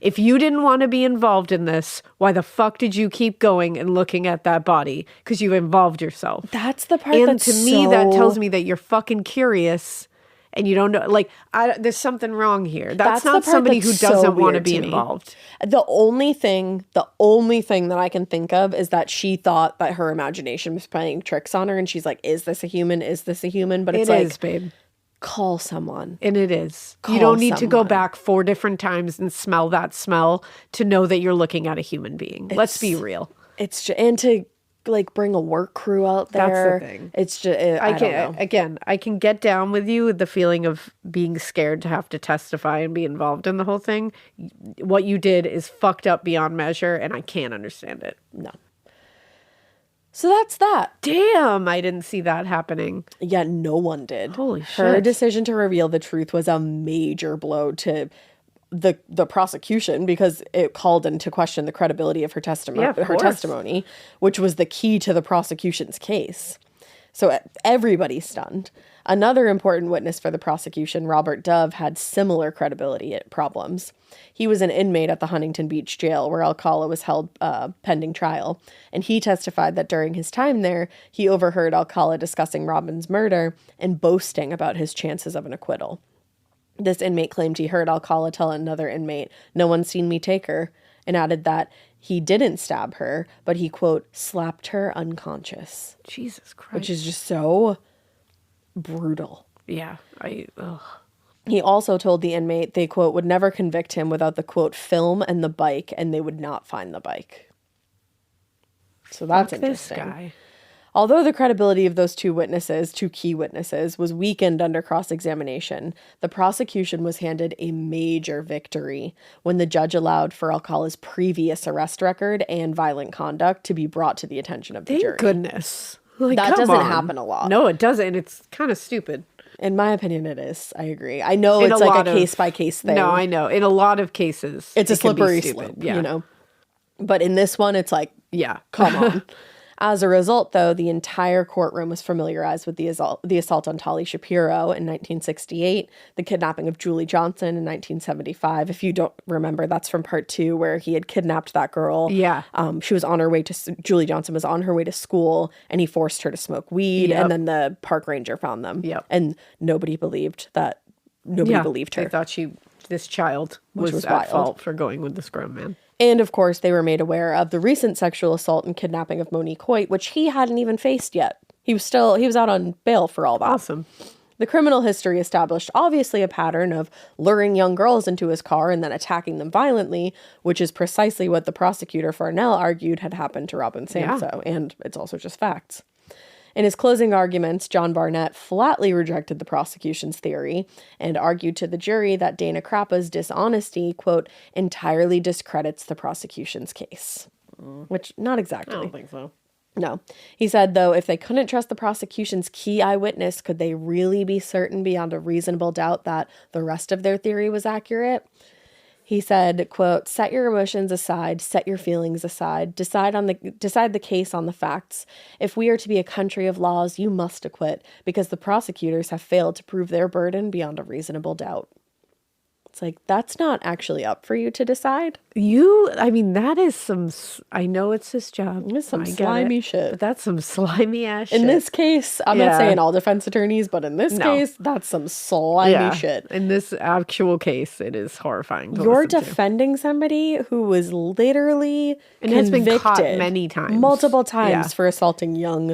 If you didn't want to be involved in this, why the fuck did you keep going and looking at that body? Because you involved yourself. That's the part and that's to me, that tells me that you're fucking curious and you don't know. Like, there's something wrong here. That's not somebody who doesn't want to be involved. The only thing that I can think of is that she thought that her imagination was playing tricks on her, and she's like, "Is this a human? Is this a human?" But it's like, babe. Call someone. And it is. You don't need to go back 4 different times and smell that smell to know that you're looking at a human being. Let's be real. It's just, and to like bring a work crew out there. That's the thing. It's just, I don't know. Again, I can get down with you with the feeling of being scared to have to testify and be involved in the whole thing. What you did is fucked up beyond measure, and I can't understand it. No. So that's that. Damn, I didn't see that happening. Yeah, no one did. Holy shit. Her decision to reveal the truth was a major blow to the prosecution, because it called into question the credibility of her testimony, which was the key to the prosecution's case. So everybody's stunned. Another important witness for the prosecution, Robert Dove, had similar credibility problems. He was an inmate at the Huntington Beach jail where Alcala was held pending trial, and he testified that during his time there, he overheard Alcala discussing Robin's murder and boasting about his chances of an acquittal. This inmate claimed he heard Alcala tell another inmate, "No one's seen me take her," and added that he didn't stab her, but he, quote, slapped her unconscious. Jesus Christ. Which is just so brutal. Yeah. He also told the inmate they, quote, would never convict him without the, quote, film and the bike, and they would not find the bike. So that's interesting. This guy. Although the credibility of those two key witnesses, was weakened under cross-examination, the prosecution was handed a major victory when the judge allowed for Alcala's previous arrest record and violent conduct to be brought to the attention of the jury. Thank goodness. Like, that doesn't happen a lot. No, it doesn't. It's kind of stupid. In my opinion, it is. I agree. I know it's like a case-by-case thing. No, I know. In a lot of cases, it's a slippery slope, you know? But in this one, it's like, come on. As a result, though, the entire courtroom was familiarized with the assault on Tali Shapiro in 1968, the kidnapping of Julie Johnson in 1975. If you don't remember, that's from part 2, where he had kidnapped that girl. Yeah. She was on her way to, Julie Johnson was on her way to school, and he forced her to smoke weed, and then the park ranger found them. Yep. And nobody believed that. Nobody believed her. They thought this child was at fault for going with this grown man. And, of course, they were made aware of the recent sexual assault and kidnapping of Monique Hoyt, which he hadn't even faced yet. He was out on bail for all that. Awesome. The criminal history established, obviously, a pattern of luring young girls into his car and then attacking them violently, which is precisely what the prosecutor Farnell argued had happened to Robin Samsoe. Yeah. And it's also just facts. In his closing arguments, John Barnett flatly rejected the prosecution's theory and argued to the jury that Dana Crappa's dishonesty, quote, entirely discredits the prosecution's case. Which, not exactly. I don't think so. No. He said, though, if they couldn't trust the prosecution's key eyewitness, could they really be certain beyond a reasonable doubt that the rest of their theory was accurate? He said, quote, set your emotions aside, set your feelings aside, decide the case on the facts. If we are to be a country of laws, you must acquit, because the prosecutors have failed to prove their burden beyond a reasonable doubt. It's like, that's not actually up for you to decide. That is some, I know it's his job. It's some slimy shit. But that's some slimy ass shit. In this case, I'm not saying all defense attorneys, but in this case, that's some slimy shit. In this actual case, it is horrifying to You're listen defending somebody who was literally and has been caught many times. Multiple times for assaulting young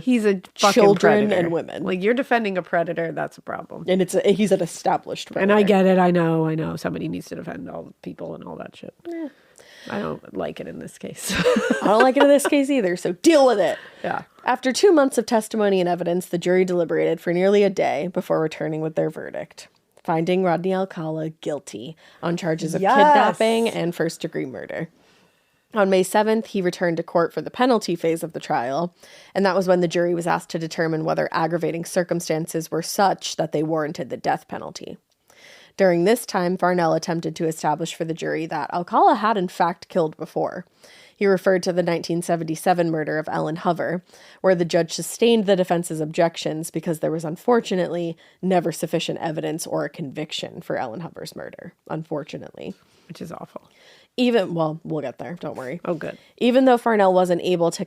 children and women. Like, you're defending a predator, that's a problem. And he's an established predator. And I get it, I know. Somebody needs to defend all the people and all that shit. Yeah. I don't like it in this case. I don't like it in this case either, so deal with it. Yeah. After 2 months of testimony and evidence, the jury deliberated for nearly a day before returning with their verdict, finding Rodney Alcala guilty on charges of kidnapping and first-degree murder. On May 7th, he returned to court for the penalty phase of the trial, and that was when the jury was asked to determine whether aggravating circumstances were such that they warranted the death penalty. During this time, Farnell attempted to establish for the jury that Alcala had in fact killed before. He referred to the 1977 murder of Ellen Hover, where the judge sustained the defense's objections because there was unfortunately never sufficient evidence or a conviction for Ellen Hover's murder, unfortunately. Which is awful. Well, we'll get there. Don't worry. Oh, good. Even though Farnell wasn't able to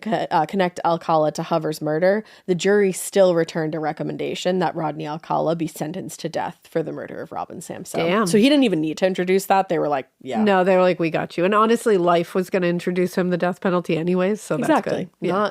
connect Alcala to Hover's murder, the jury still returned a recommendation that Rodney Alcala be sentenced to death for the murder of Robin Samsoe. Damn. So he didn't even need to introduce that. They were like, yeah. No, they were like, we got you. And honestly, life was going to introduce him the death penalty anyways, so that's good. Yeah.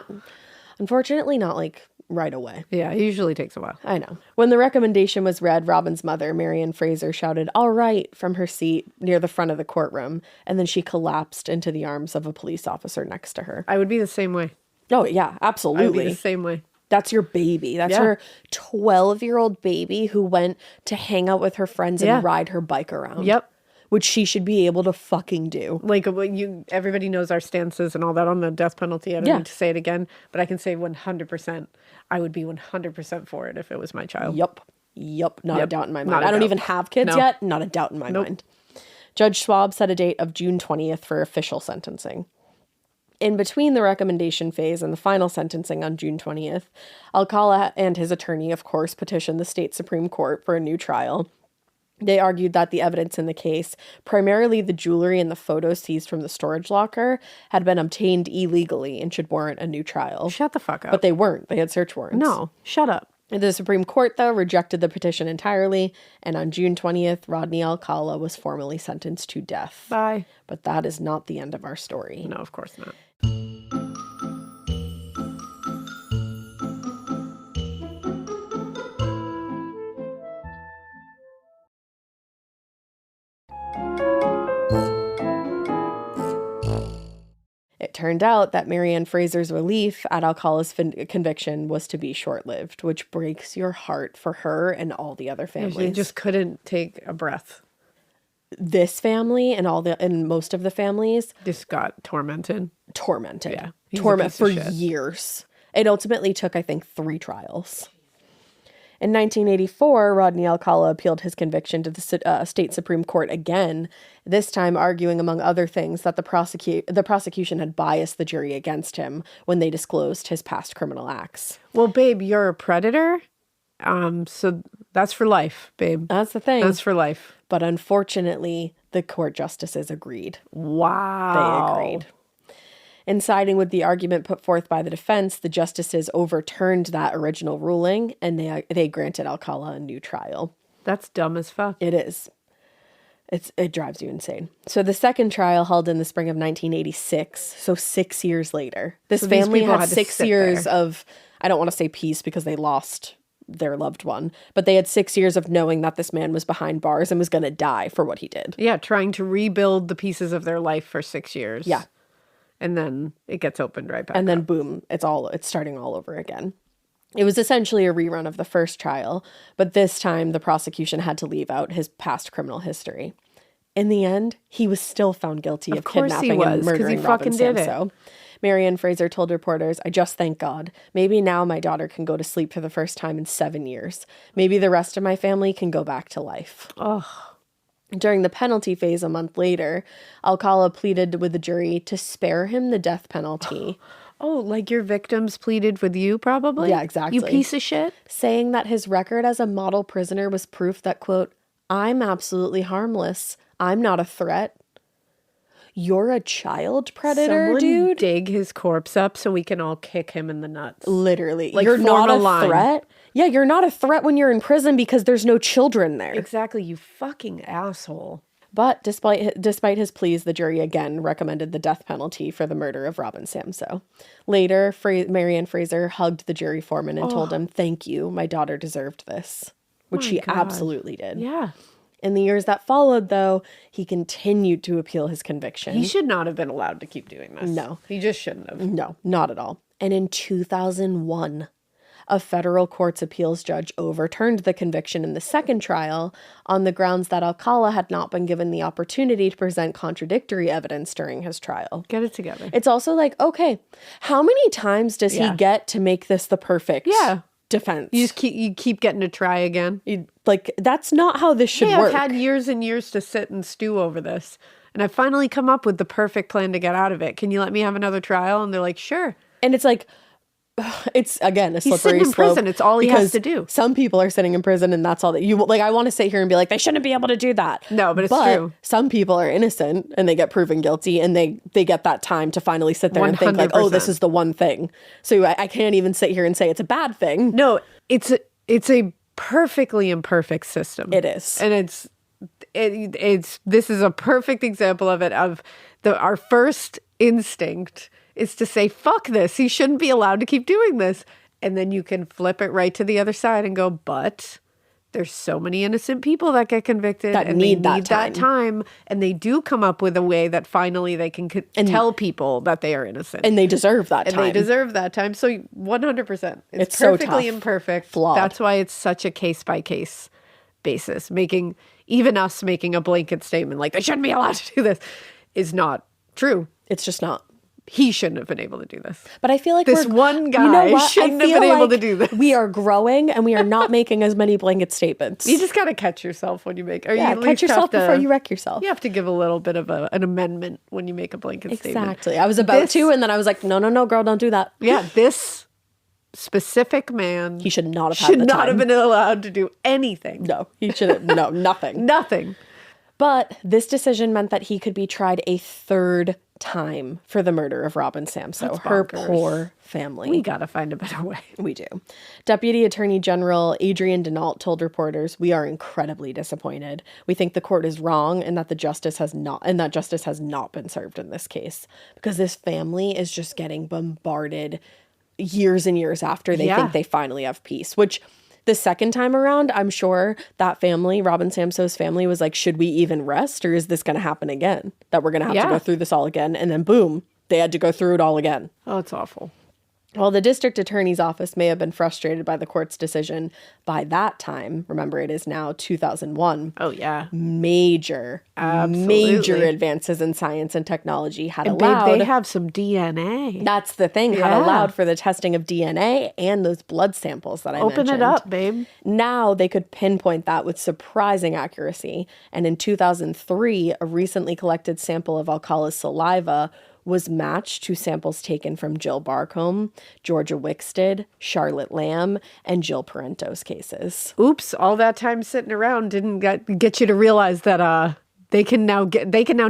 Unfortunately, not like right away. Yeah, it usually takes a while. I know. When the recommendation was read, Robin's mother, Marian Fraser, shouted, "All right," from her seat near the front of the courtroom, and then she collapsed into the arms of a police officer next to her. I would be the same way. Oh, yeah, absolutely. I would be the same way. That's your baby. That's her 12-year-old baby who went to hang out with her friends and ride her bike around. Yep. Which she should be able to fucking do. Like, everybody knows our stances and all that on the death penalty. I don't need to say it again, but I can say 100%. I would be 100% for it if it was my child. Yep. Not a doubt in my mind. I don't even have kids yet. Not a doubt in my mind. Judge Schwab set a date of June 20th for official sentencing. In between the recommendation phase and the final sentencing on June 20th, Alcala and his attorney, of course, petitioned the state Supreme Court for a new trial. They argued that the evidence in the case, primarily the jewelry and the photos seized from the storage locker, had been obtained illegally and should warrant a new trial. Shut the fuck up. But they weren't. They had search warrants. No, shut up. The Supreme Court, though, rejected the petition entirely, and on June 20th, Rodney Alcala was formally sentenced to death. Bye. But that is not the end of our story. No, of course not. It turned out that Marianne Fraser's relief at Alcala's conviction was to be short-lived, which breaks your heart for her and all the other families. They just couldn't take a breath. This family and most of the families Just got tormented. Yeah. He's Torment a piece for of shit. years. It ultimately took, I think, 3 trials. In 1984, Rodney Alcala appealed his conviction to the state Supreme Court again, this time arguing, among other things, that the prosecution had biased the jury against him when they disclosed his past criminal acts. Well, babe, you're a predator, so that's for life, babe. That's the thing. That's for life. But unfortunately, the court justices agreed. Wow. They agreed. In siding with the argument put forth by the defense, the justices overturned that original ruling, and they granted Alcala a new trial. That's dumb as fuck. It is. It drives you insane. So the second trial held in the spring of 1986, so 6 years later. This family had 6 years of, I don't want to say peace because they lost their loved one, but they had 6 years of knowing that this man was behind bars and was going to die for what he did. Yeah, trying to rebuild the pieces of their life for 6 years. Yeah. And then it gets opened right back And then up. boom, it's starting all over again. It was essentially a rerun of the first trial, but this time the prosecution had to leave out his past criminal history. In the end, he was still found guilty of kidnapping and murdering Robin Samsoe. Marianne Fraser told reporters, "I just thank God. Maybe now my daughter can go to sleep for the first time in 7 years. Maybe the rest of my family can go back to life." Oh. During the penalty phase a month later, Alcala pleaded with the jury to spare him the death penalty. Oh, like your victims pleaded with you, probably? Yeah, exactly. You piece of shit. Saying that his record as a model prisoner was proof that, quote, "I'm absolutely harmless. I'm not a threat." You're a child predator, dude? Dig his corpse up so we can all kick him in the nuts. Literally. Like, you're not a line. threat? Yeah, you're not a threat when you're in prison because there's no children there. Exactly, you fucking asshole. But despite his pleas, the jury again recommended the death penalty for the murder of Robin Samsoe. Later, Marianne Fraser hugged the jury foreman and told him, "Thank you, my daughter deserved this," which she absolutely did. Yeah. In the years that followed, though, he continued to appeal his conviction. He should not have been allowed to keep doing this. No. He just shouldn't have. No, not at all. And in 2001, a federal court's appeals judge overturned the conviction in the second trial on the grounds that Alcala had not been given the opportunity to present contradictory evidence during his trial. Get it together. It's also like, okay, how many times does he get to make this the perfect defense. You keep getting to try again. Like, that's not how this should work. I've had years and years to sit and stew over this, and I've finally come up with the perfect plan to get out of it. Can you let me have another trial? And they're like, sure. And it's like, it's, again, a slippery He's sitting in slope. prison. It's all he has to do. Some people are sitting in prison and that's all that you, like, I want to sit here and be like, they shouldn't be able to do that. No, but it's true. Some people are innocent and they get proven guilty and they get that time to finally sit there and think like, oh, this is the one thing. So I can't even sit here and say it's a bad thing. No, it's a perfectly imperfect system. It is. And this is a perfect example of it, our first instinct is to say, fuck this. He shouldn't be allowed to keep doing this. And then you can flip it right to the other side and go, but there's so many innocent people that get convicted that and need they need that time. And they do come up with a way that finally they can tell people that they are innocent. And they deserve that time. And they deserve that time. So 100%. It's so perfectly tough. Imperfect. Flawed. That's why it's such a case-by-case basis. Even us making a blanket statement like they shouldn't be allowed to do this is not true. It's just not. He shouldn't have been able to do this. But I feel like this one guy shouldn't have been able to do this. We are growing and we are not making as many blanket statements. You just got to catch yourself when you make. Or yeah, you catch yourself before you wreck yourself. You have to give a little bit of an amendment when you make a blanket statement. Exactly. I was about to, and then I was like, no, girl, don't do that. Yeah, this specific man. He should not have had the time. Should not have been allowed to do anything. No, he should have. No, nothing. Nothing. But this decision meant that he could be tried a third time for the murder of Robin Samsoe, her poor family. We gotta find a better way. We do. Deputy Attorney General Adrian Denault told reporters, "We are incredibly disappointed. We think the court is wrong and that justice has not been served in this case, because this family is just getting bombarded years and years after they think they finally have peace." Which, the second time around, I'm sure that family, Robin Samsoe's family, was like, should we even rest, or is this going to happen again? That we're going to have to go through this all again? And then boom, they had to go through it all again. Oh, it's awful. While the district attorney's office may have been frustrated by the court's decision, by that time, remember it is now 2001. Oh, yeah. Major advances in science and technology had allowed... Babe, they have some DNA. That's the thing. Had allowed for the testing of DNA and those blood samples that I mentioned. Open it up, babe. Now they could pinpoint that with surprising accuracy. And in 2003, a recently collected sample of Alcala's saliva was matched to samples taken from Jill Barcomb, Georgia Wickstead, Charlotte Lamb, and Jill Parento's cases. Oops, all that time sitting around didn't get you to realize that they can now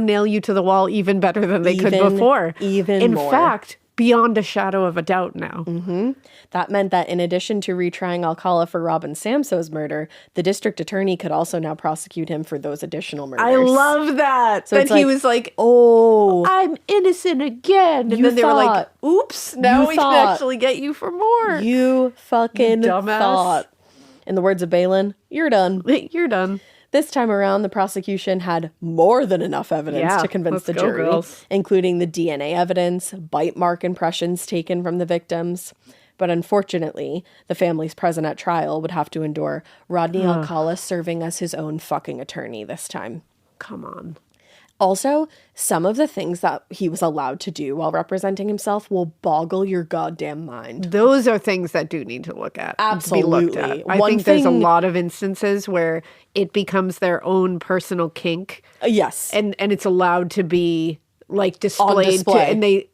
nail you to the wall even better than they could before. In fact, beyond a shadow of a doubt now. Mm-hmm. That meant that in addition to retrying Alcala for Robin Samsoe's murder, the district attorney could also now prosecute him for those additional murders. I love that. So then he was like, oh, I'm innocent again. And then they were like, oops, now we can actually get you for more. You fucking thought. In the words of Balin, you're done. You're done. This time around, the prosecution had more than enough evidence to convince the jury, including the DNA evidence, bite mark impressions taken from the victims. But unfortunately, the families present at trial would have to endure Rodney Alcala serving as his own fucking attorney this time. Come on. Also, some of the things that he was allowed to do while representing himself will boggle your goddamn mind. Those are things that do need to look at. Absolutely. Be looked at. I think there's a lot of instances where it becomes their own personal kink. Yes. And it's allowed to be like displayed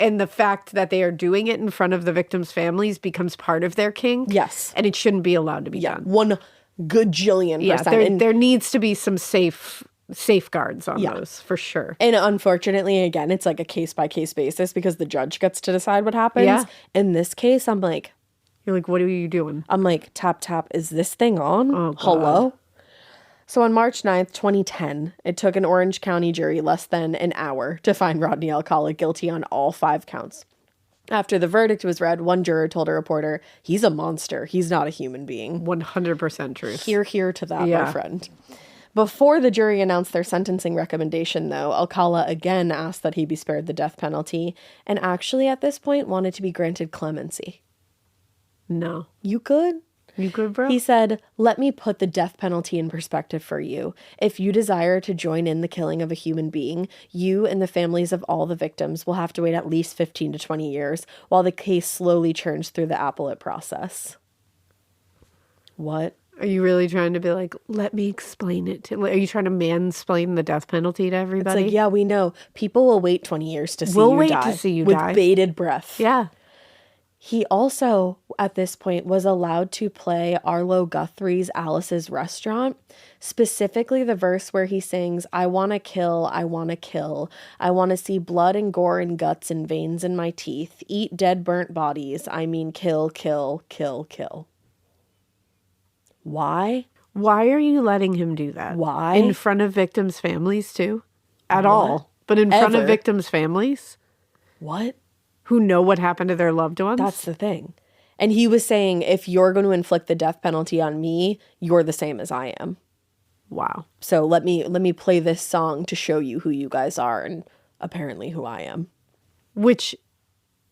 and the fact that they are doing it in front of the victims' families becomes part of their kink. Yes. And it shouldn't be allowed to be done. 1 gajillion%. Yeah, there needs to be some safeguards on those for sure. And unfortunately, again, it's like a case-by-case basis because the judge gets to decide what happens. Yeah. In this case, I'm like... You're like, what are you doing? I'm like, tap, tap, is this thing on? Oh, God. Hello? So on March 9th, 2010, it took an Orange County jury less than an hour to find Rodney Alcala guilty on all 5 counts. After the verdict was read, one juror told a reporter, he's a monster. He's not a human being. 100% truth. Hear to that, my friend. Before the jury announced their sentencing recommendation, though, Alcala again asked that he be spared the death penalty, and actually at this point wanted to be granted clemency. No. You good? You good, bro? He said, let me put the death penalty in perspective for you. If you desire to join in the killing of a human being, you and the families of all the victims will have to wait at least 15 to 20 years while the case slowly churns through the appellate process. What? Are you really trying to be like, let me explain it to... Are you trying to mansplain the death penalty to everybody? It's like, yeah, we know. People will wait 20 years to see We'll you wait die. to see you with die. bated breath. Yeah. He also, at this point, was allowed to play Arlo Guthrie's Alice's Restaurant, specifically the verse where he sings, I want to kill, I want to kill. I want to see blood and gore and guts and veins in my teeth. Eat dead burnt bodies. I mean kill, kill, kill, kill. Why? Why are you letting him do that? Why? In front of victims' families, too? At all. But in front of Ever. victims' families? What? Who know what happened to their loved ones? That's the thing. And he was saying, if you're going to inflict the death penalty on me, you're the same as I am. Wow. So let me play this song to show you who you guys are and apparently who I am. Which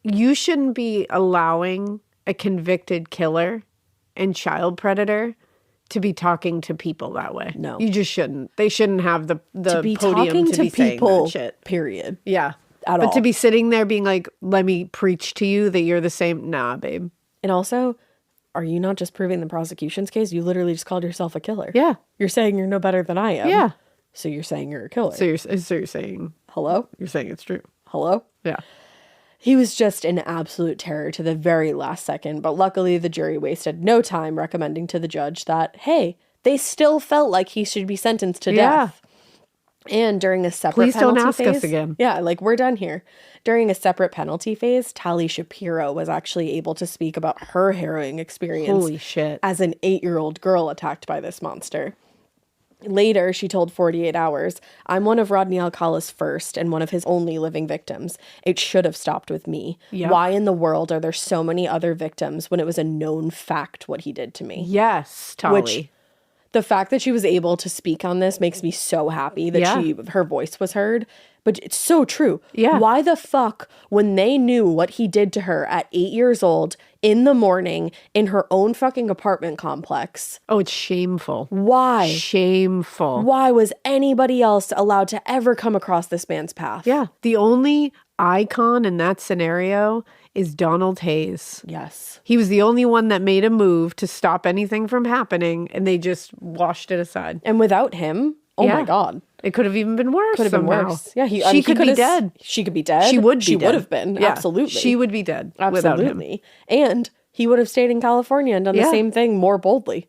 you shouldn't be allowing a convicted killer and child predator to be talking to people that way. No. You just shouldn't. They shouldn't have the To be podium talking to to be saying people, that shit. period. Yeah. At but all. to be sitting there being like, let me preach to you that you're the same. Nah, babe. And also, are you not just proving the prosecution's case? You literally just called yourself a killer. Yeah. You're saying you're no better than I am. Yeah. So you're saying you're a killer. So you're saying Hello? it's true. Hello? Yeah. He was just an absolute terror to the very last second, but luckily the jury wasted no time recommending to the judge that, hey, they still felt like he should be sentenced to death. And during a separate Please don't penalty ask phase, us again. Yeah, like we're done here. During a separate penalty phase, Tali Shapiro was actually able to speak about her harrowing experience Holy shit. as an 8-year-old girl attacked by this monster. Later, she told 48 Hours, I'm one of Rodney Alcala's first and one of his only living victims. It should have stopped with me. Yep. Why in the world are there so many other victims when it was a known fact what he did to me? Yes, Tali. Which, the fact that she was able to speak on this makes me so happy that her voice was heard. But it's so true. Yeah. Why the fuck, when they knew what he did to her at 8 years old in the morning in her own fucking apartment complex? Oh, it's shameful. Why? Shameful. Why was anybody else allowed to ever come across this man's path? Yeah. The only icon in that scenario is Donald Hayes. Yes. He was the only one that made a move to stop anything from happening, and they just washed it aside. And without him, oh my God. It could have even been worse. Could have been somehow. worse. Yeah, she could be dead. She could be dead. She would be She dead. would have been. Yeah. Absolutely. She would be dead without him. Absolutely. And he would have stayed in California and done the same thing more boldly.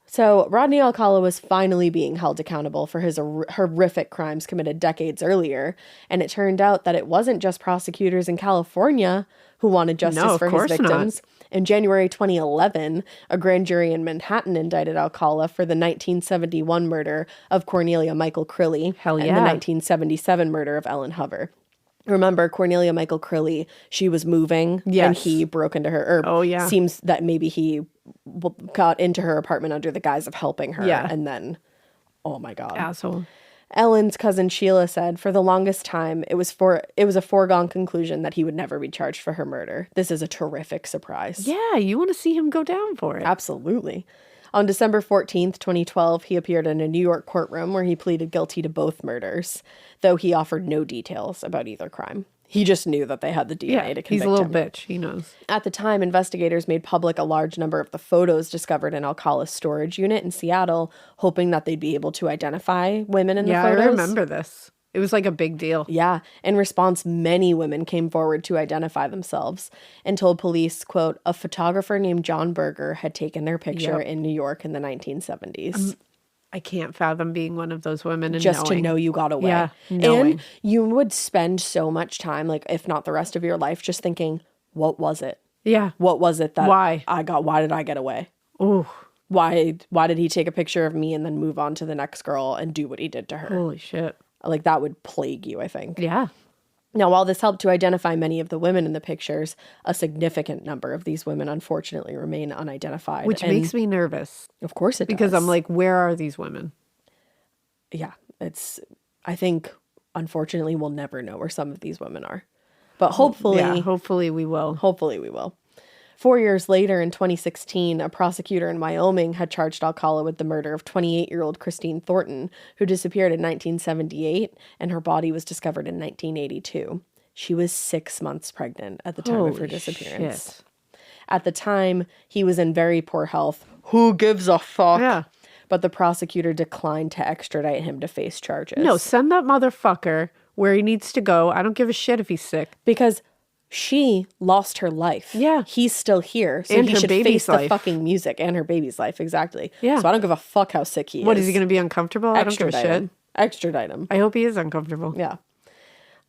So Rodney Alcala was finally being held accountable for his horrific crimes committed decades earlier. And it turned out that it wasn't just prosecutors in California who wanted justice for his victims. In January 2011, a grand jury in Manhattan indicted Alcala for the 1971 murder of Cornelia Michael Crilly and the 1977 murder of Ellen Hover. Remember, Cornelia Michael Crilly, she was moving and he broke into her, seems that maybe he got into her apartment under the guise of helping her. Yeah. And then, oh my God. Asshole. Ellen's cousin Sheila said, for the longest time, it was a foregone conclusion that he would never be charged for her murder. This is a terrific surprise. Yeah, you want to see him go down for it. Absolutely. On December 14th, 2012, he appeared in a New York courtroom where he pleaded guilty to both murders, though he offered no details about either crime. He just knew that they had the DNA to convict him. He's a little bitch. He knows. At the time, investigators made public a large number of the photos discovered in Alcala's storage unit in Seattle, hoping that they'd be able to identify women in the photos. Yeah, I remember this. It was like a big deal. Yeah. In response, many women came forward to identify themselves and told police, quote, a photographer named John Berger had taken their picture in New York in the 1970s. I can't fathom being one of those women and just knowing. to know you got away. Yeah, knowing. And you would spend so much time, like if not the rest of your life, just thinking, what was it? Yeah. What was it that why did I get away? Oh. Why did he take a picture of me and then move on to the next girl and do what he did to her? Holy shit. Like that would plague you, I think. Yeah. Now, while this helped to identify many of the women in the pictures, a significant number of these women unfortunately remain unidentified. Which makes me nervous. Of course it does. Because I'm like, where are these women? Yeah, I think, unfortunately, we'll never know where some of these women are. But hopefully... Yeah, hopefully we will. Hopefully we will. 4 years later, in 2016, a prosecutor in Wyoming had charged Alcala with the murder of 28-year-old Christine Thornton, who disappeared in 1978, and her body was discovered in 1982. She was 6 months pregnant at the time of her disappearance. Shit. At the time, he was in very poor health, who gives a fuck? Yeah. But the prosecutor declined to extradite him to face charges. No, send that motherfucker where he needs to go. I don't give a shit if he's sick. Because she lost her life. Yeah. He's still here. So And he her should baby's face the life. fucking music and her baby's life. Exactly. Yeah. So I don't give a fuck how sick he is. What, is he going to be uncomfortable? I don't give a Extradite shit. him. Extradite him. I hope he is uncomfortable. Yeah.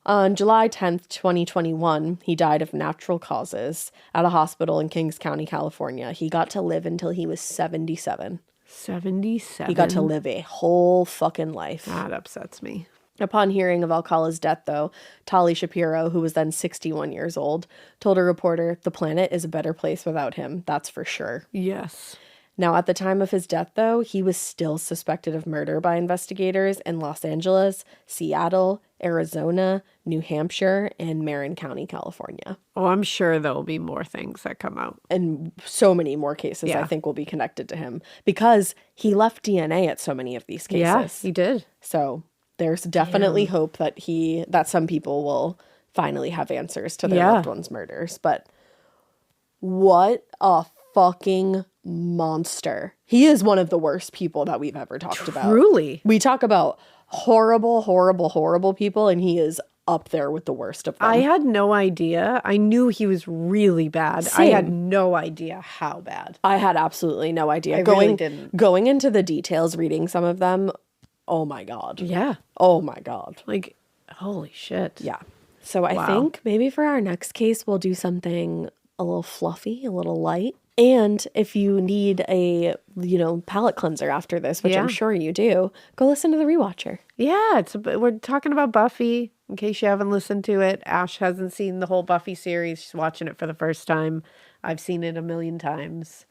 On July 10th, 2021, he died of natural causes at a hospital in Kings County, California. He got to live until he was 77. 77. He got to live a whole fucking life. That upsets me. Upon hearing of Alcala's death, though, Tali Shapiro, who was then 61 years old, told a reporter, "The planet is a better place without him, that's for sure." Yes. Now, at the time of his death, though, he was still suspected of murder by investigators in Los Angeles, Seattle, Arizona, New Hampshire, and Marin County, California. Oh, I'm sure there'll be more things that come out. And so many more cases, I think, will be connected to him because he left DNA at so many of these cases. Yeah, he did. So there's definitely hope that some people will finally have answers to their loved ones' murders. But what a fucking monster. He is one of the worst people that we've ever talked about. Truly. We talk about horrible, horrible, horrible people, and he is up there with the worst of them. I had no idea. I knew he was really bad. I Same. had no idea how bad. I had absolutely no idea. I really didn't. Going into the details, reading some of them, oh my God. Yeah. Oh my God. Like, holy shit. Yeah. So I think maybe for our next case, we'll do something a little fluffy, a little light. And if you need a, palate cleanser after this, which I'm sure you do, go listen to The Rewatcher. Yeah, we're talking about Buffy. In case you haven't listened to it, Ash hasn't seen the whole Buffy series. She's watching it for the first time. I've seen it a million times.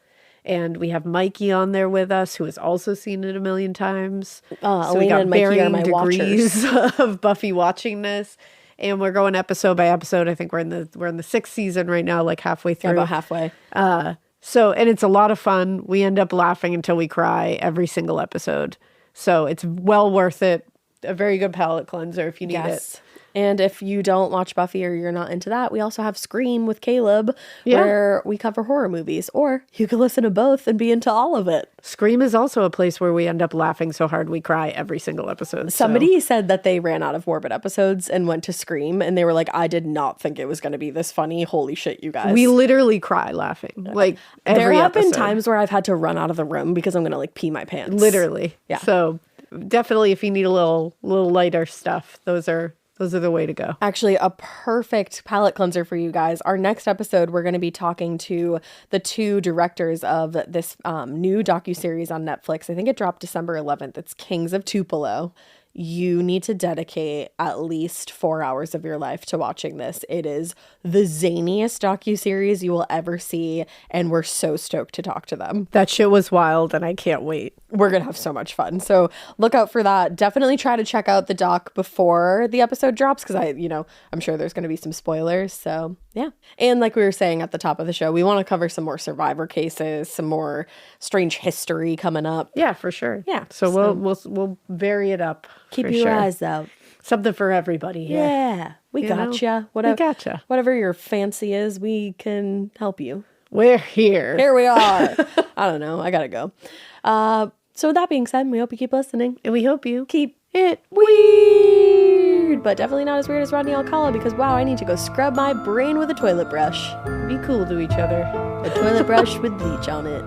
And we have Mikey on there with us, who has also seen it a million times. So we Elena got and Mikey are varying my degrees of Buffy watching this. And we're going episode by episode. I think we're in the 6th season right now, like halfway through. About halfway. And it's a lot of fun. We end up laughing until we cry every single episode. So it's well worth it. A very good palate cleanser if you need it. And if you don't watch Buffy or you're not into that, we also have Scream with Caleb, where we cover horror movies. Or you can listen to both and be into all of it. Scream is also a place where we end up laughing so hard we cry every single episode. Somebody said that they ran out of Morbid episodes and went to Scream, and they were like, I did not think it was going to be this funny. Holy shit, you guys. We literally cry laughing. Like every There have been episode. times where I've had to run out of the room because I'm going to pee my pants. Literally. Yeah. So definitely if you need a little lighter stuff, those are the way to go. Actually, a perfect palate cleanser for you guys. Our next episode, we're going to be talking to the two directors of this new docuseries on Netflix. I think it dropped December 11th. It's Kings of Tupelo. You need to dedicate at least 4 hours of your life to watching this. It is the zaniest docuseries you will ever see, and we're so stoked to talk to them. That shit was wild, and I can't wait. We're going to have so much fun. So look out for that. Definitely try to check out the doc before the episode drops because I'm sure there's going to be some spoilers. So yeah. And like we were saying at the top of the show, we want to cover some more survivor cases, some more strange history coming up. Yeah, for sure. Yeah. So we'll vary it up. Keep your eyes out. Something for everybody here. Yeah. We gotcha. We gotcha. Whatever your fancy is, we can help you. We're here. Here we are. I don't know. I gotta go. So with that being said, we hope you keep listening. And we hope you Keep it weird, but definitely not as weird as Rodney Alcala because, wow, I need to go scrub my brain with a toilet brush. be cool to each other. A toilet brush with bleach on it.